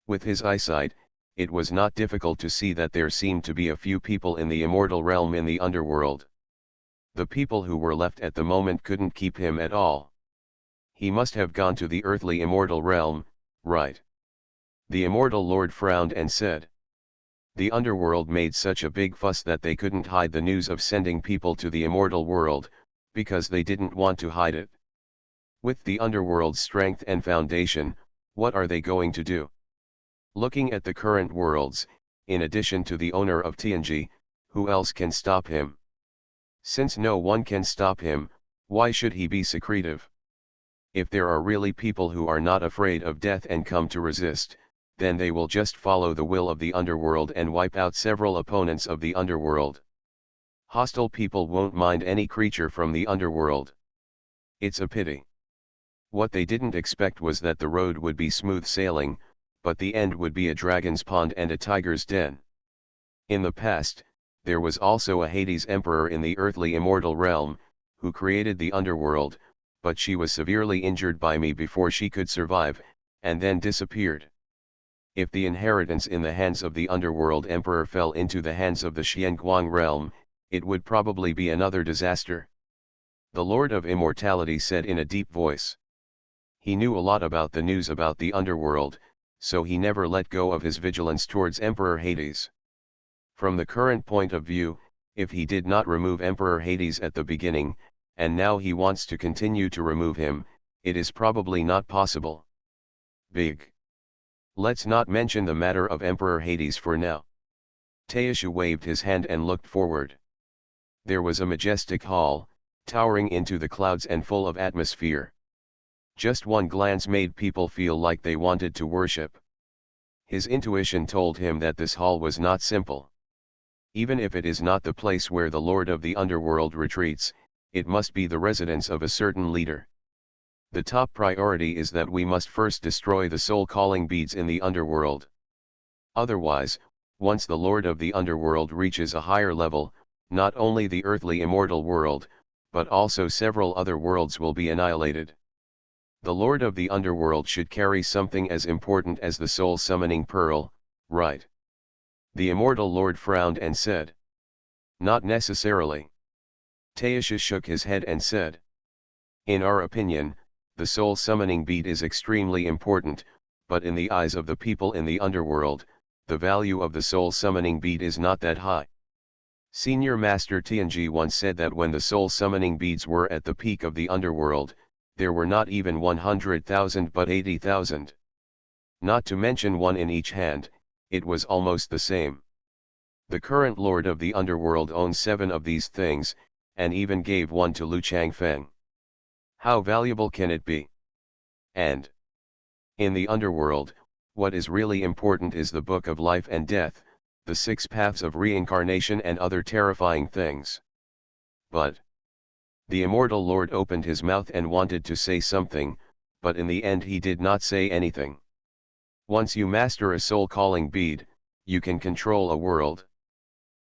Speaker 1: With his eyesight, it was not difficult to see that there seemed to be a few people in the immortal realm in the underworld. The people who were left at the moment couldn't keep him at all. He must have gone to the earthly immortal realm, right? The immortal lord frowned and said. The underworld made such a big fuss that they couldn't hide the news of sending people to the immortal world, because they didn't want to hide it. With the underworld's strength and foundation, what are they going to do? Looking at the current worlds, in addition to the owner of Tianji, who else can stop him? Since no one can stop him, why should he be secretive? If there are really people who are not afraid of death and come to resist, then they will just follow the will of the underworld and wipe out several opponents of the underworld. Hostile people won't mind any creature from the underworld. It's a pity. What they didn't expect was that the road would be smooth sailing, but the end would be a dragon's pond and a tiger's den. In the past, there was also a Hades emperor in the earthly immortal realm, who created the underworld, but she was severely injured by me before she could survive, and then disappeared. If the inheritance in the hands of the underworld emperor fell into the hands of the Xianguang realm, it would probably be another disaster. The Lord of Immortality said in a deep voice. He knew a lot about the news about the underworld, so he never let go of his vigilance towards Emperor Hades. From the current point of view, if he did not remove Emperor Hades at the beginning, and now he wants to continue to remove him, it is probably not possible. Big. Let's not mention the matter of Emperor Hades for now. Taishu waved his hand and looked forward. There was a majestic hall, towering into the clouds and full of atmosphere. Just one glance made people feel like they wanted to worship. His intuition told him that this hall was not simple. Even if it is not the place where the Lord of the Underworld retreats, it must be the residence of a certain leader. The top priority is that we must first destroy the soul-calling beads in the underworld. Otherwise, once the Lord of the Underworld reaches a higher level, not only the earthly immortal world, but also several other worlds will be annihilated. The Lord of the Underworld should carry something as important as the soul-summoning pearl, right? The immortal Lord frowned and said. Not necessarily. Taisha shook his head and said. In our opinion, the soul-summoning bead is extremely important, but in the eyes of the people in the underworld, the value of the soul-summoning bead is not that high. Senior Master Tianji once said that when the soul-summoning beads were at the peak of the underworld, there were not even 100,000 but 80,000. Not to mention one in each hand, it was almost the same. The current Lord of the Underworld owns 7 of these things, and even gave one to Lu Changfeng. How valuable can it be? And in the underworld, what is really important is the Book of Life and Death, the 6 paths of reincarnation and other terrifying things. But the immortal Lord opened his mouth and wanted to say something, but in the end he did not say anything. Once you master a soul-calling bead, you can control a world.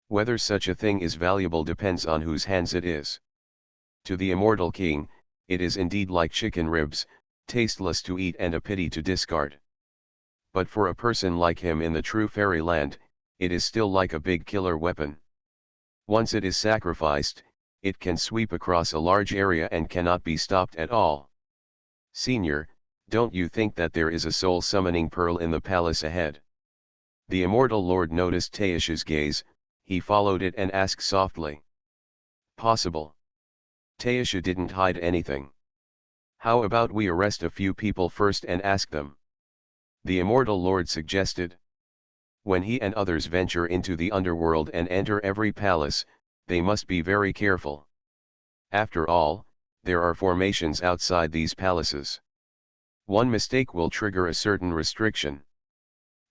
Speaker 1: Whether such a thing is valuable depends on whose hands it is. To the immortal king, it is indeed like chicken ribs, tasteless to eat and a pity to discard. But for a person like him in the true fairyland, it is still like a big killer weapon. Once it is sacrificed, it can sweep across a large area and cannot be stopped at all. Senior, don't you think that there is a soul-summoning pearl in the palace ahead? The immortal Lord noticed Taisha's gaze, he followed it and asked softly. Possible. Taisha didn't hide anything. How about we arrest a few people first and ask them? The immortal Lord suggested. When he and others venture into the underworld and enter every palace, they must be very careful. After all, there are formations outside these palaces. One mistake will trigger a certain restriction.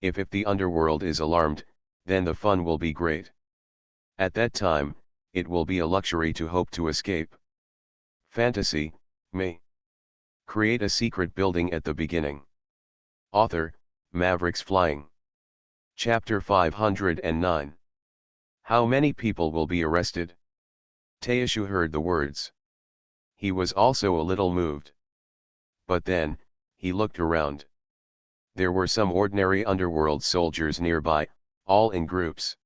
Speaker 1: If the underworld is alarmed, then the fun will be great. At that time, it will be a luxury to hope to escape. Fantasy, me. Create a secret building at the beginning. Author, Mavericks Flying. Chapter 509. How many people will be arrested? Taishu heard the words. He was also a little moved. But then, he looked around. There were some ordinary underworld soldiers nearby, all in groups.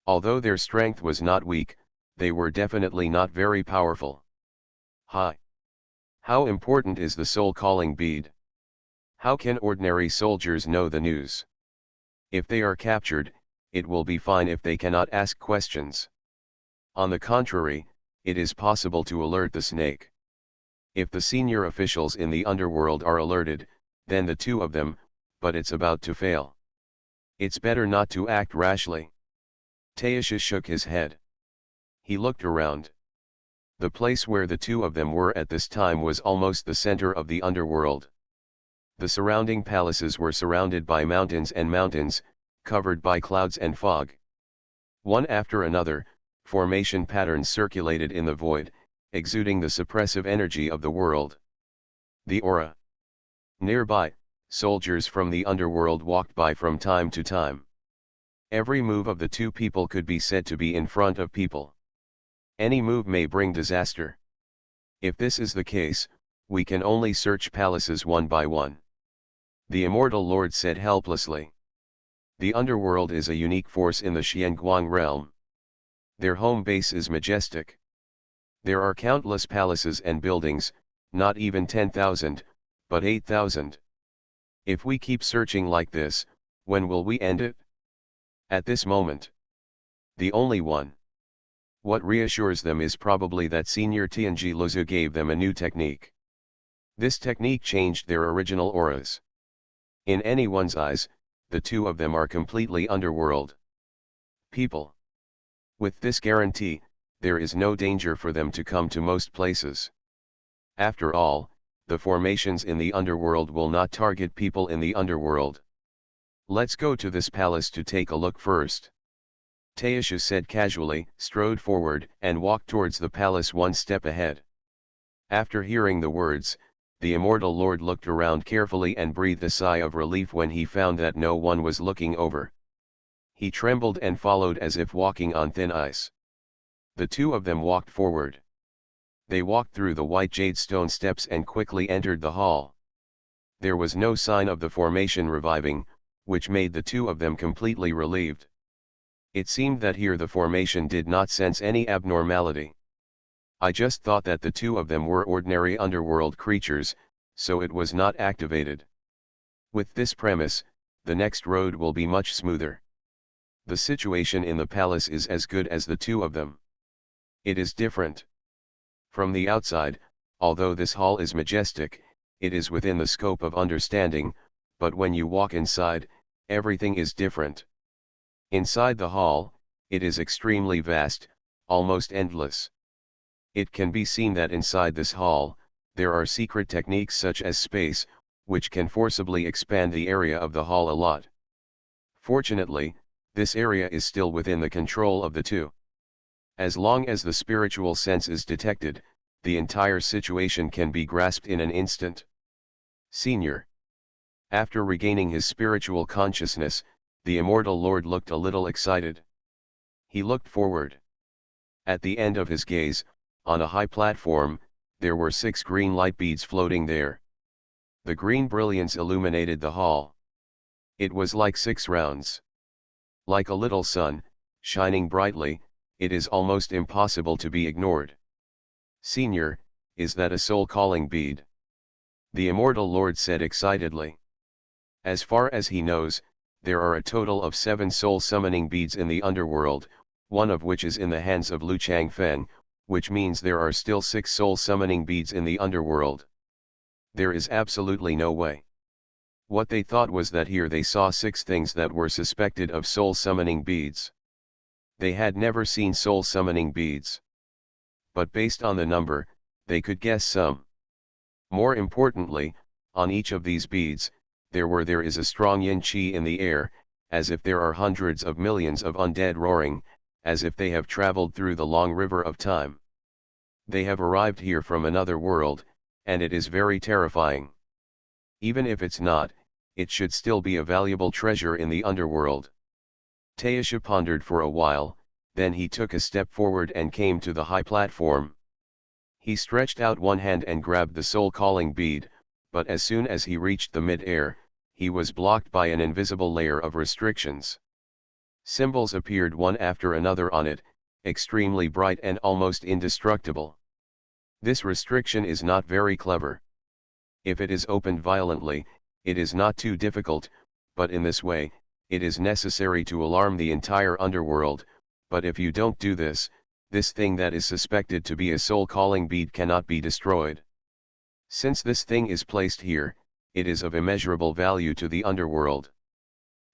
Speaker 1: Although their strength was not weak, they were definitely not very powerful. Hi! How important is the soul-calling bead? How can ordinary soldiers know the news? If they are captured, it will be fine if they cannot ask questions. On the contrary, it is possible to alert the snake. If the senior officials in the underworld are alerted, then the 2 of them, but it's about to fail. It's better not to act rashly. Taisha shook his head. He looked around. The place where the 2 of them were at this time was almost the center of the underworld. The surrounding palaces were surrounded by mountains and mountains, covered by clouds and fog. One after another, formation patterns circulated in the void, exuding the suppressive energy of the world. The aura. Nearby, soldiers from the underworld walked by from time to time. Every move of the 2 people could be said to be in front of people. Any move may bring disaster. If this is the case, we can only search palaces one by one. The immortal Lord said helplessly. The underworld is a unique force in the Xianguang realm. Their home base is majestic. There are countless palaces and buildings, not even 10,000, but 8,000. If we keep searching like this, when will we end it? At this moment. The only one. What reassures them is probably that Senior Tianji Luzu gave them a new technique. This technique changed their original auras. In anyone's eyes, the two of them are completely underworld people. With this guarantee, there is no danger for them to come to most places. After all, the formations in the underworld will not target people in the underworld. Let's go to this palace to take a look first. Taisha said casually, strode forward, and walked towards the palace one step ahead. After hearing the words, the immortal lord looked around carefully and breathed a sigh of relief when he found that no one was looking over. He trembled and followed as if walking on thin ice. The two of them walked forward. They walked through the white jade stone steps and quickly entered the hall. There was no sign of the formation reviving, which made the two of them completely relieved. It seemed that here the formation did not sense any abnormality. I just thought that the two of them were ordinary underworld creatures, so it was not activated. With this premise, the next road will be much smoother. The situation in the palace is as good as the two of them. It is different. From the outside, although this hall is majestic, it is within the scope of understanding, but when you walk inside, everything is different. Inside the hall, it is extremely vast, almost endless. It can be seen that inside this hall, there are secret techniques such as space, which can forcibly expand the area of the hall a lot. Fortunately, this area is still within the control of the two. As long as the spiritual sense is detected, the entire situation can be grasped in an instant. Senior. After regaining his spiritual consciousness, the immortal lord looked a little excited. He looked forward. At the end of his gaze, on a high platform, there were 6 green light beads floating there. The green brilliance illuminated the hall. It was like 6 rounds. Like a little sun, shining brightly, it is almost impossible to be ignored. Senior, is that a soul-calling bead? The immortal lord said excitedly. As far as he knows, there are a total of 7 soul-summoning beads in the underworld, one of which is in the hands of Lu Changfeng, which means there are still 6 soul-summoning beads in the underworld. There is absolutely no way. What they thought was that here they saw 6 things that were suspected of soul-summoning beads. They had never seen soul-summoning beads. But based on the number, they could guess some. More importantly, on each of these beads, there is a strong yin qi in the air, as if there are hundreds of millions of undead roaring, as if they have traveled through the long river of time. They have arrived here from another world, and it is very terrifying. Even if it's not, it should still be a valuable treasure in the underworld. Taisha pondered for a while, then he took a step forward and came to the high platform. He stretched out one hand and grabbed the soul-calling bead, but as soon as he reached the mid-air, he was blocked by an invisible layer of restrictions. Symbols appeared one after another on it, extremely bright and almost indestructible. This restriction is not very clever. If it is opened violently, it is not too difficult, but in this way, it is necessary to alarm the entire underworld, but if you don't do this, this thing that is suspected to be a soul-calling bead cannot be destroyed. Since this thing is placed here, it is of immeasurable value to the underworld.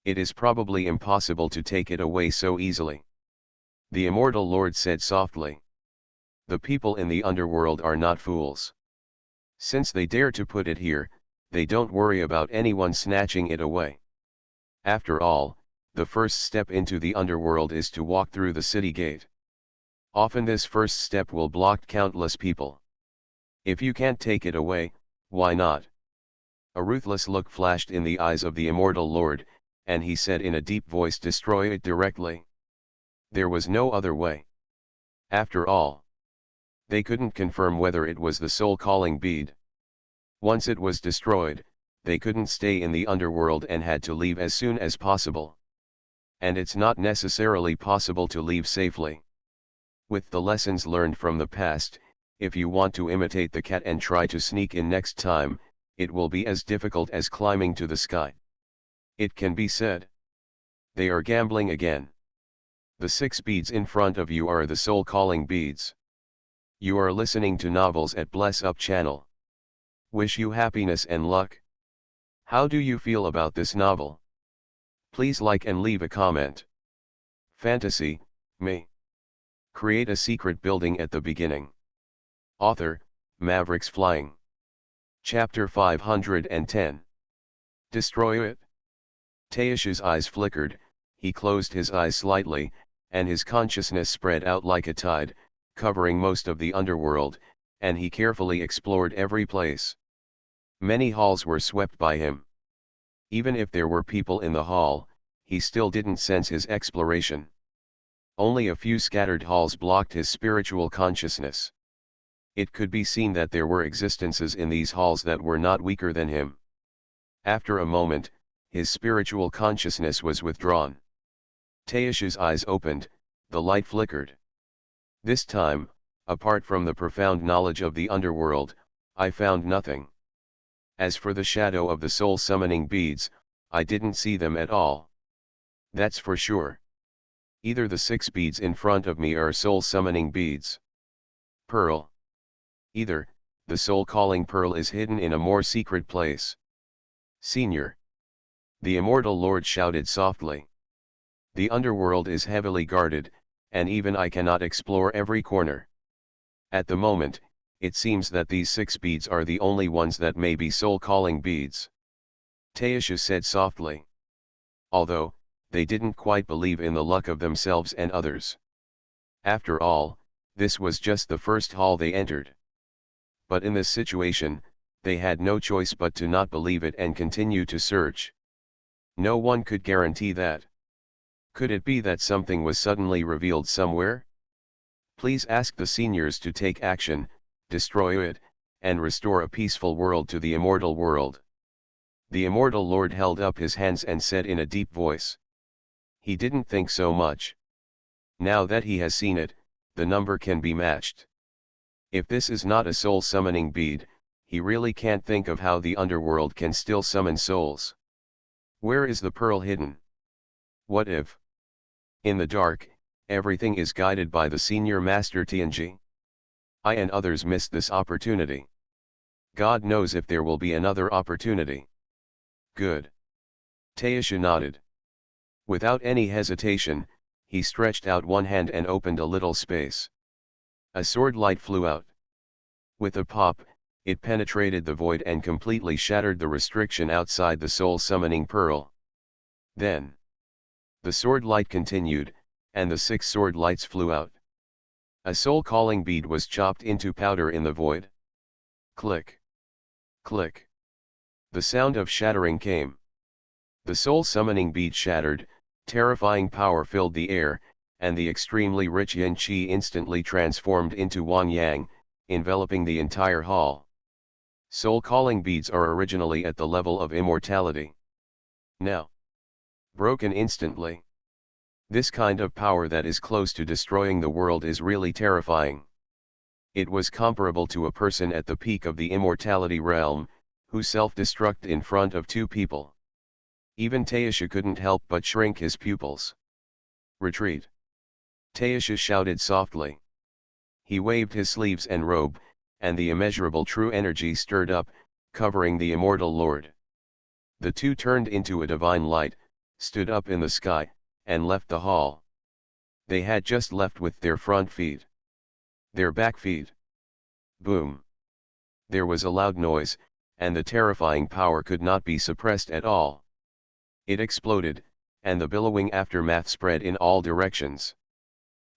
Speaker 1: It is probably impossible to take it away so easily. The immortal lord said softly. The people in the underworld are not fools. Since they dare to put it here, they don't worry about anyone snatching it away. After all, the first step into the underworld is to walk through the city gate. Often this first step will block countless people. If you can't take it away, why not? A ruthless look flashed in the eyes of the immortal lord, and he said in a deep voice, destroy it directly. There was no other way. After all, they couldn't confirm whether it was the soul-calling bead. Once it was destroyed, they couldn't stay in the underworld and had to leave as soon as possible. And it's not necessarily possible to leave safely. With the lessons learned from the past, if you want to imitate the cat and try to sneak in next time, it will be as difficult as climbing to the sky. It can be said. They are gambling again. The 6 beads in front of you are the soul calling beads. You are listening to novels at Bless Up channel. Wish you happiness and luck. How do you feel about this novel? Please like and leave a comment. Fantasy, me. Create a secret building at the beginning. Author, Mavericks Flying. Chapter 510. Destroy it. Taish's eyes flickered, he closed his eyes slightly, and his consciousness spread out like a tide, covering most of the underworld, and he carefully explored every place. Many halls were swept by him. Even if there were people in the hall, he still didn't sense his exploration. Only a few scattered halls blocked his spiritual consciousness. It could be seen that there were existences in these halls that were not weaker than him. After a moment, his spiritual consciousness was withdrawn. Taish's eyes opened, the light flickered. This time, apart from the profound knowledge of the underworld, I found nothing. As for the shadow of the soul summoning beads, I didn't see them at all. That's for sure. Either the 6 beads in front of me are soul summoning beads. Pearl. Either, the soul calling pearl is hidden in a more secret place. Senior. The immortal lord shouted softly. The underworld is heavily guarded, and even I cannot explore every corner. At the moment, it seems that these 6 beads are the only ones that may be soul-calling beads. Taisha said softly. Although, they didn't quite believe in the luck of themselves and others. After all, this was just the first hall they entered. But in this situation, they had no choice but to not believe it and continue to search. No one could guarantee that. Could it be that something was suddenly revealed somewhere? Please ask the seniors to take action, destroy it, and restore a peaceful world to the immortal world. The immortal lord held up his hands and said in a deep voice. He didn't think so much. Now that he has seen it, the number can be matched. If this is not a soul summoning bead, he really can't think of how the underworld can still summon souls. Where is the pearl hidden? What if? In the dark, everything is guided by the senior master Tianji. I and others missed this opportunity. God knows if there will be another opportunity. Good. Taisha nodded. Without any hesitation, he stretched out one hand and opened a little space. A sword light flew out. With a pop, it penetrated the void and completely shattered the restriction outside the soul summoning pearl. Then, the sword light continued, and the 6 sword lights flew out. A soul calling bead was chopped into powder in the void. Click. Click. The sound of shattering came. The soul summoning bead shattered, terrifying power filled the air, and the extremely rich yin qi instantly transformed into Wang Yang, enveloping the entire hall. Soul calling beads are originally at the level of immortality. Now, broken instantly. This kind of power that is close to destroying the world is really terrifying. It was comparable to a person at the peak of the immortality realm, who self-destruct in front of 2 people. Even Taisha couldn't help but shrink his pupils. Retreat. Taisha shouted softly. He waved his sleeves and robe, and the immeasurable true energy stirred up, covering the immortal lord. The 2 turned into a divine light, stood up in the sky, and left the hall. They had just left with their front feet. Their back feet. Boom. There was a loud noise, and the terrifying power could not be suppressed at all. It exploded, and the billowing aftermath spread in all directions.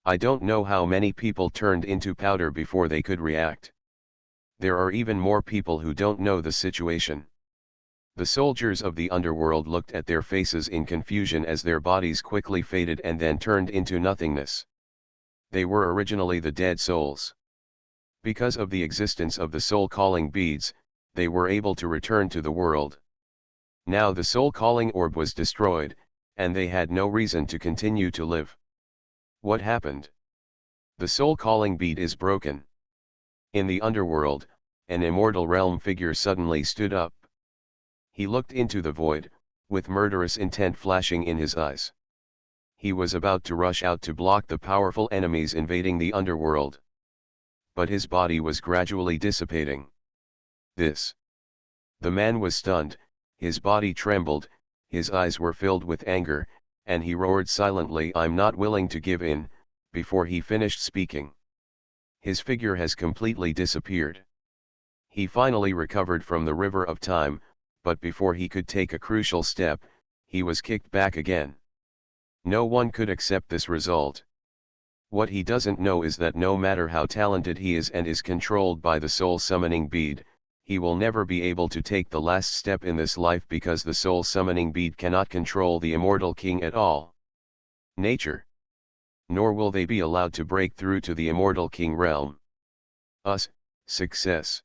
Speaker 1: I don't know how many people turned into powder before they could react. There are even more people who don't know the situation. The soldiers of the underworld looked at their faces in confusion as their bodies quickly faded and then turned into nothingness. They were originally the dead souls. Because of the existence of the soul-calling beads, they were able to return to the world. Now the soul-calling orb was destroyed, and they had no reason to continue to live. What happened? The soul calling bead is broken. In the underworld, an immortal realm figure suddenly stood up. He looked into the void, with murderous intent flashing in his eyes. He was about to rush out to block the powerful enemies invading the underworld. But his body was gradually dissipating. This. The man was stunned, his body trembled, his eyes were filled with anger, and he roared silently, "I'm not willing to give in," before he finished speaking. His figure has completely disappeared. He finally recovered from the river of time, but before he could take a crucial step, he was kicked back again. No one could accept this result. What he doesn't know is that no matter how talented he is and is controlled by the soul summoning bead, he will never be able to take the last step in this life because the soul summoning bead cannot control the immortal king at all. Nature. Nor will they be allowed to break through to the immortal king realm. Success.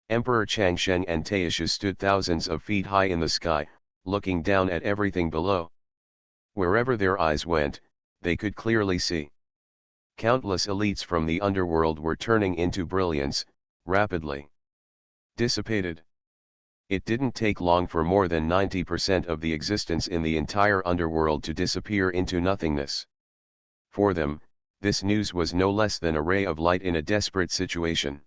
Speaker 1: Emperor Changsheng and Taishu stood thousands of feet high in the sky, looking down at everything below. Wherever their eyes went, they could clearly see. Countless elites from the underworld were turning into brilliance, rapidly. Dissipated. It didn't take long for more than 90% of the existence in the entire underworld to disappear into nothingness. For them, this news was no less than a ray of light in a desperate situation.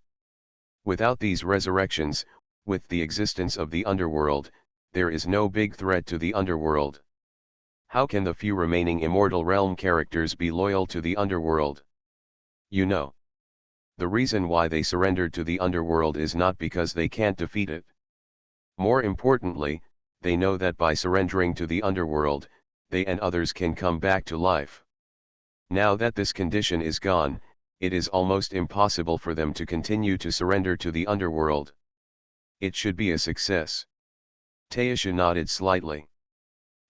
Speaker 1: Without these resurrections, with the existence of the underworld, there is no big threat to the underworld. How can the few remaining immortal realm characters be loyal to the underworld? You know. The reason why they surrendered to the underworld is not because they can't defeat it. More importantly, they know that by surrendering to the underworld, they and others can come back to life. Now that this condition is gone, it is almost impossible for them to continue to surrender to the underworld. It should be a success. Taishu nodded slightly.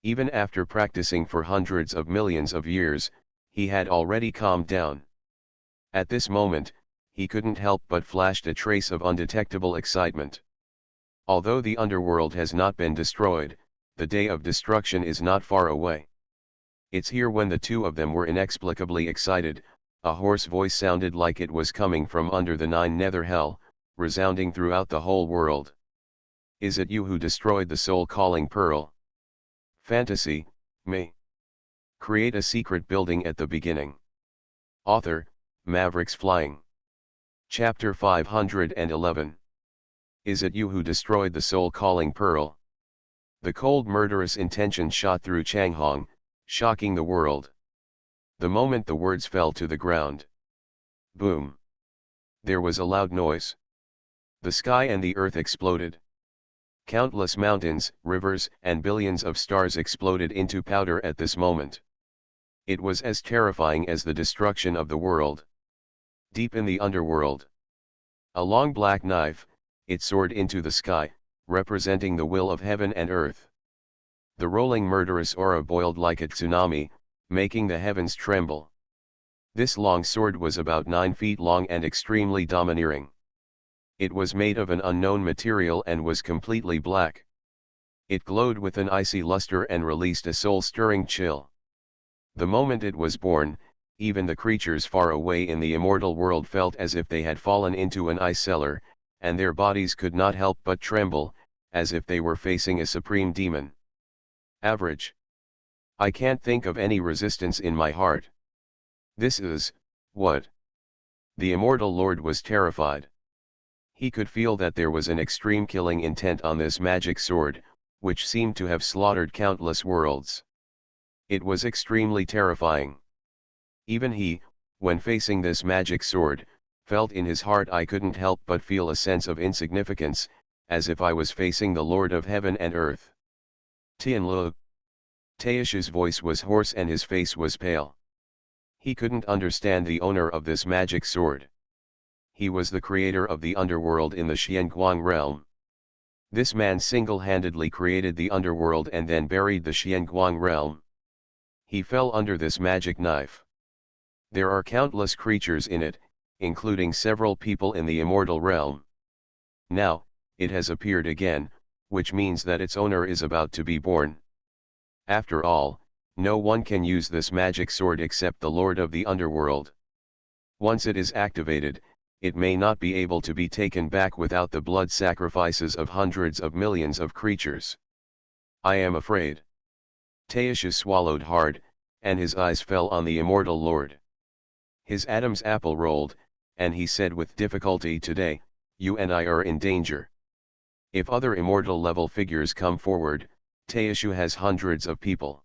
Speaker 1: Even after practicing for hundreds of millions of years, he had already calmed down. At this moment, he couldn't help but flashed a trace of undetectable excitement. Although the underworld has not been destroyed, the day of destruction is not far away. It's here. When the two of them were inexplicably excited, a hoarse voice sounded like it was coming from under the nine nether hell, resounding throughout the whole world. Is it you who destroyed the soul-calling pearl? Fantasy, me. Create a secret building at the beginning. Author, Mavericks Flying. Chapter 511. Is it you who destroyed the soul-calling pearl? The cold murderous intention shot through Changhong, shocking the world. The moment the words fell to the ground. Boom. There was a loud noise. The sky and the earth exploded. Countless mountains, rivers, and billions of stars exploded into powder at this moment. It was as terrifying as the destruction of the world. Deep in the underworld, a long black knife, it soared into the sky, representing the will of heaven and earth. The rolling murderous aura boiled like a tsunami, making the heavens tremble. This long sword was about 9 feet long and extremely domineering. It was made of an unknown material and was completely black. It glowed with an icy luster and released a soul-stirring chill. The moment it was born, even the creatures far away in the immortal world felt as if they had fallen into an ice cellar, and their bodies could not help but tremble, as if they were facing a supreme demon. Average. I can't think of any resistance in my heart. This is, what? The immortal lord was terrified. He could feel that there was an extreme killing intent on this magic sword, which seemed to have slaughtered countless worlds. It was extremely terrifying. Even he, when facing this magic sword, felt in his heart, I couldn't help but feel a sense of insignificance, as if I was facing the Lord of heaven and earth. Tianlu. Taishu's voice was hoarse and his face was pale. He couldn't understand the owner of this magic sword. He was the creator of the underworld in the Xianguang realm. This man single-handedly created the underworld and then buried the Xianguang realm. He fell under this magic knife. There are countless creatures in it, including several people in the immortal realm. Now, it has appeared again, which means that its owner is about to be born. After all, no one can use this magic sword except the Lord of the underworld. Once it is activated, it may not be able to be taken back without the blood sacrifices of hundreds of millions of creatures. I am afraid. Taisha swallowed hard, and his eyes fell on the immortal Lord. His Adam's apple rolled, and he said with difficulty, "Today, you and I are in danger. If other immortal level figures come forward, Taishu has hundreds of people.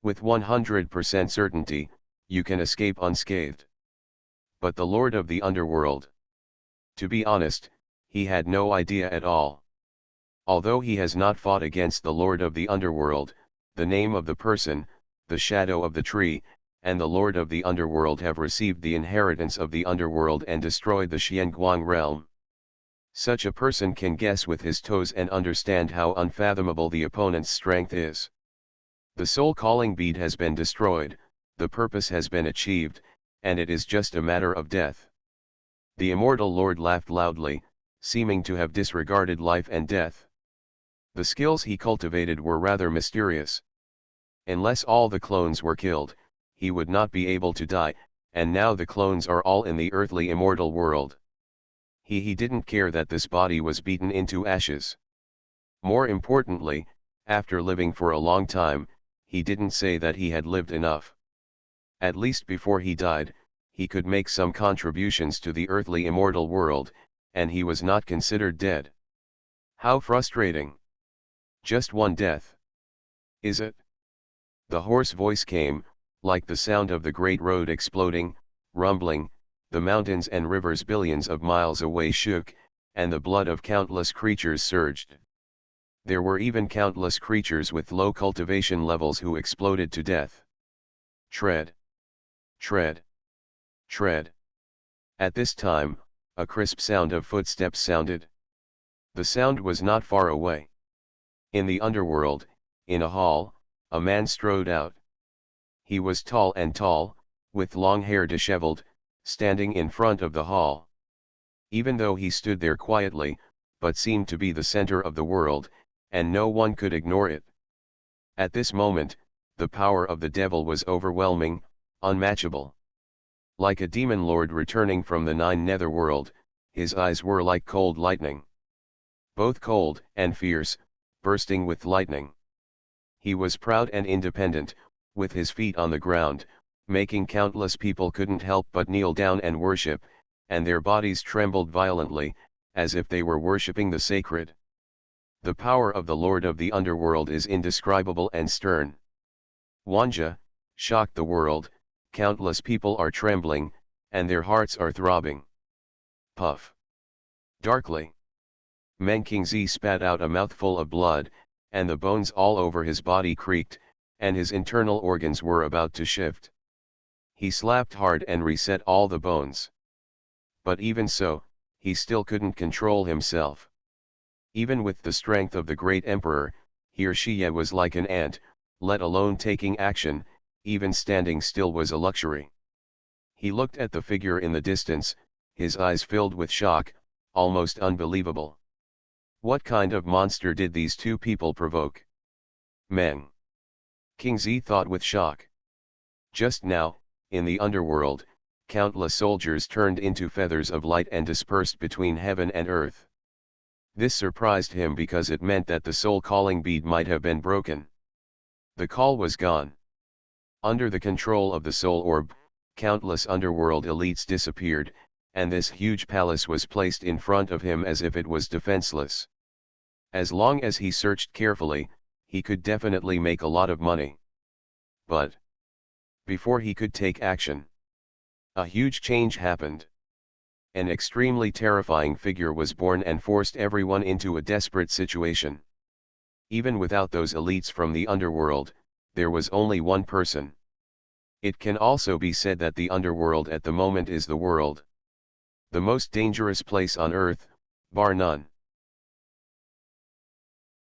Speaker 1: With 100% certainty, you can escape unscathed. But the Lord of the Underworld? To be honest, he had no idea at all. Although he has not fought against the Lord of the Underworld, the name of the person, the shadow of the tree, and the Lord of the Underworld have received the inheritance of the Underworld and destroyed the Xianguang realm. Such a person can guess with his toes and understand how unfathomable the opponent's strength is. The soul calling bead has been destroyed, the purpose has been achieved, and it is just a matter of death. The immortal Lord laughed loudly, seeming to have disregarded life and death. The skills he cultivated were rather mysterious. Unless all the clones were killed, he would not be able to die, and now the clones are all in the earthly immortal world. He didn't care that this body was beaten into ashes. More importantly, after living for a long time, he didn't say that he had lived enough. At least before he died, he could make some contributions to the earthly immortal world, and he was not considered dead. How frustrating! Just one death. Is it? The hoarse voice came, like the sound of the great road exploding, rumbling, the mountains and rivers billions of miles away shook, and the blood of countless creatures surged. There were even countless creatures with low cultivation levels who exploded to death. Tread. Tread. Tread. At this time, a crisp sound of footsteps sounded. The sound was not far away. In the underworld, in a hall, a man strode out. He was tall and tall, with long hair disheveled, standing in front of the hall. Even though he stood there quietly, but seemed to be the center of the world, and no one could ignore it. At this moment, the power of the devil was overwhelming, unmatchable. Like a demon lord returning from the nine netherworld, his eyes were like cold lightning. Both cold and fierce, bursting with lightning. He was proud and independent, with his feet on the ground, making countless people couldn't help but kneel down and worship, and their bodies trembled violently, as if they were worshipping the sacred. The power of the Lord of the Underworld is indescribable and stern. Wanja shocked the world, countless people are trembling, and their hearts are throbbing. Puff. Darkly. Meng Qingzi spat out a mouthful of blood, and the bones all over his body creaked, and his internal organs were about to shift. He slapped hard and reset all the bones. But even so, he still couldn't control himself. Even with the strength of the great emperor, here Xie was like an ant, let alone taking action, even standing still was a luxury. He looked at the figure in the distance, his eyes filled with shock, almost unbelievable. What kind of monster did these two people provoke? Meng Qingzi thought with shock. Just now, in the underworld, countless soldiers turned into feathers of light and dispersed between heaven and earth. This surprised him because it meant that the soul calling bead might have been broken. The call was gone. Under the control of the soul orb, countless underworld elites disappeared, and this huge palace was placed in front of him as if it was defenseless. As long as he searched carefully, he could definitely make a lot of money. But before he could take action, a huge change happened. An extremely terrifying figure was born and forced everyone into a desperate situation. Even without those elites from the underworld, there was only one person. It can also be said that the underworld at the moment is the world. The most dangerous place on earth, bar none.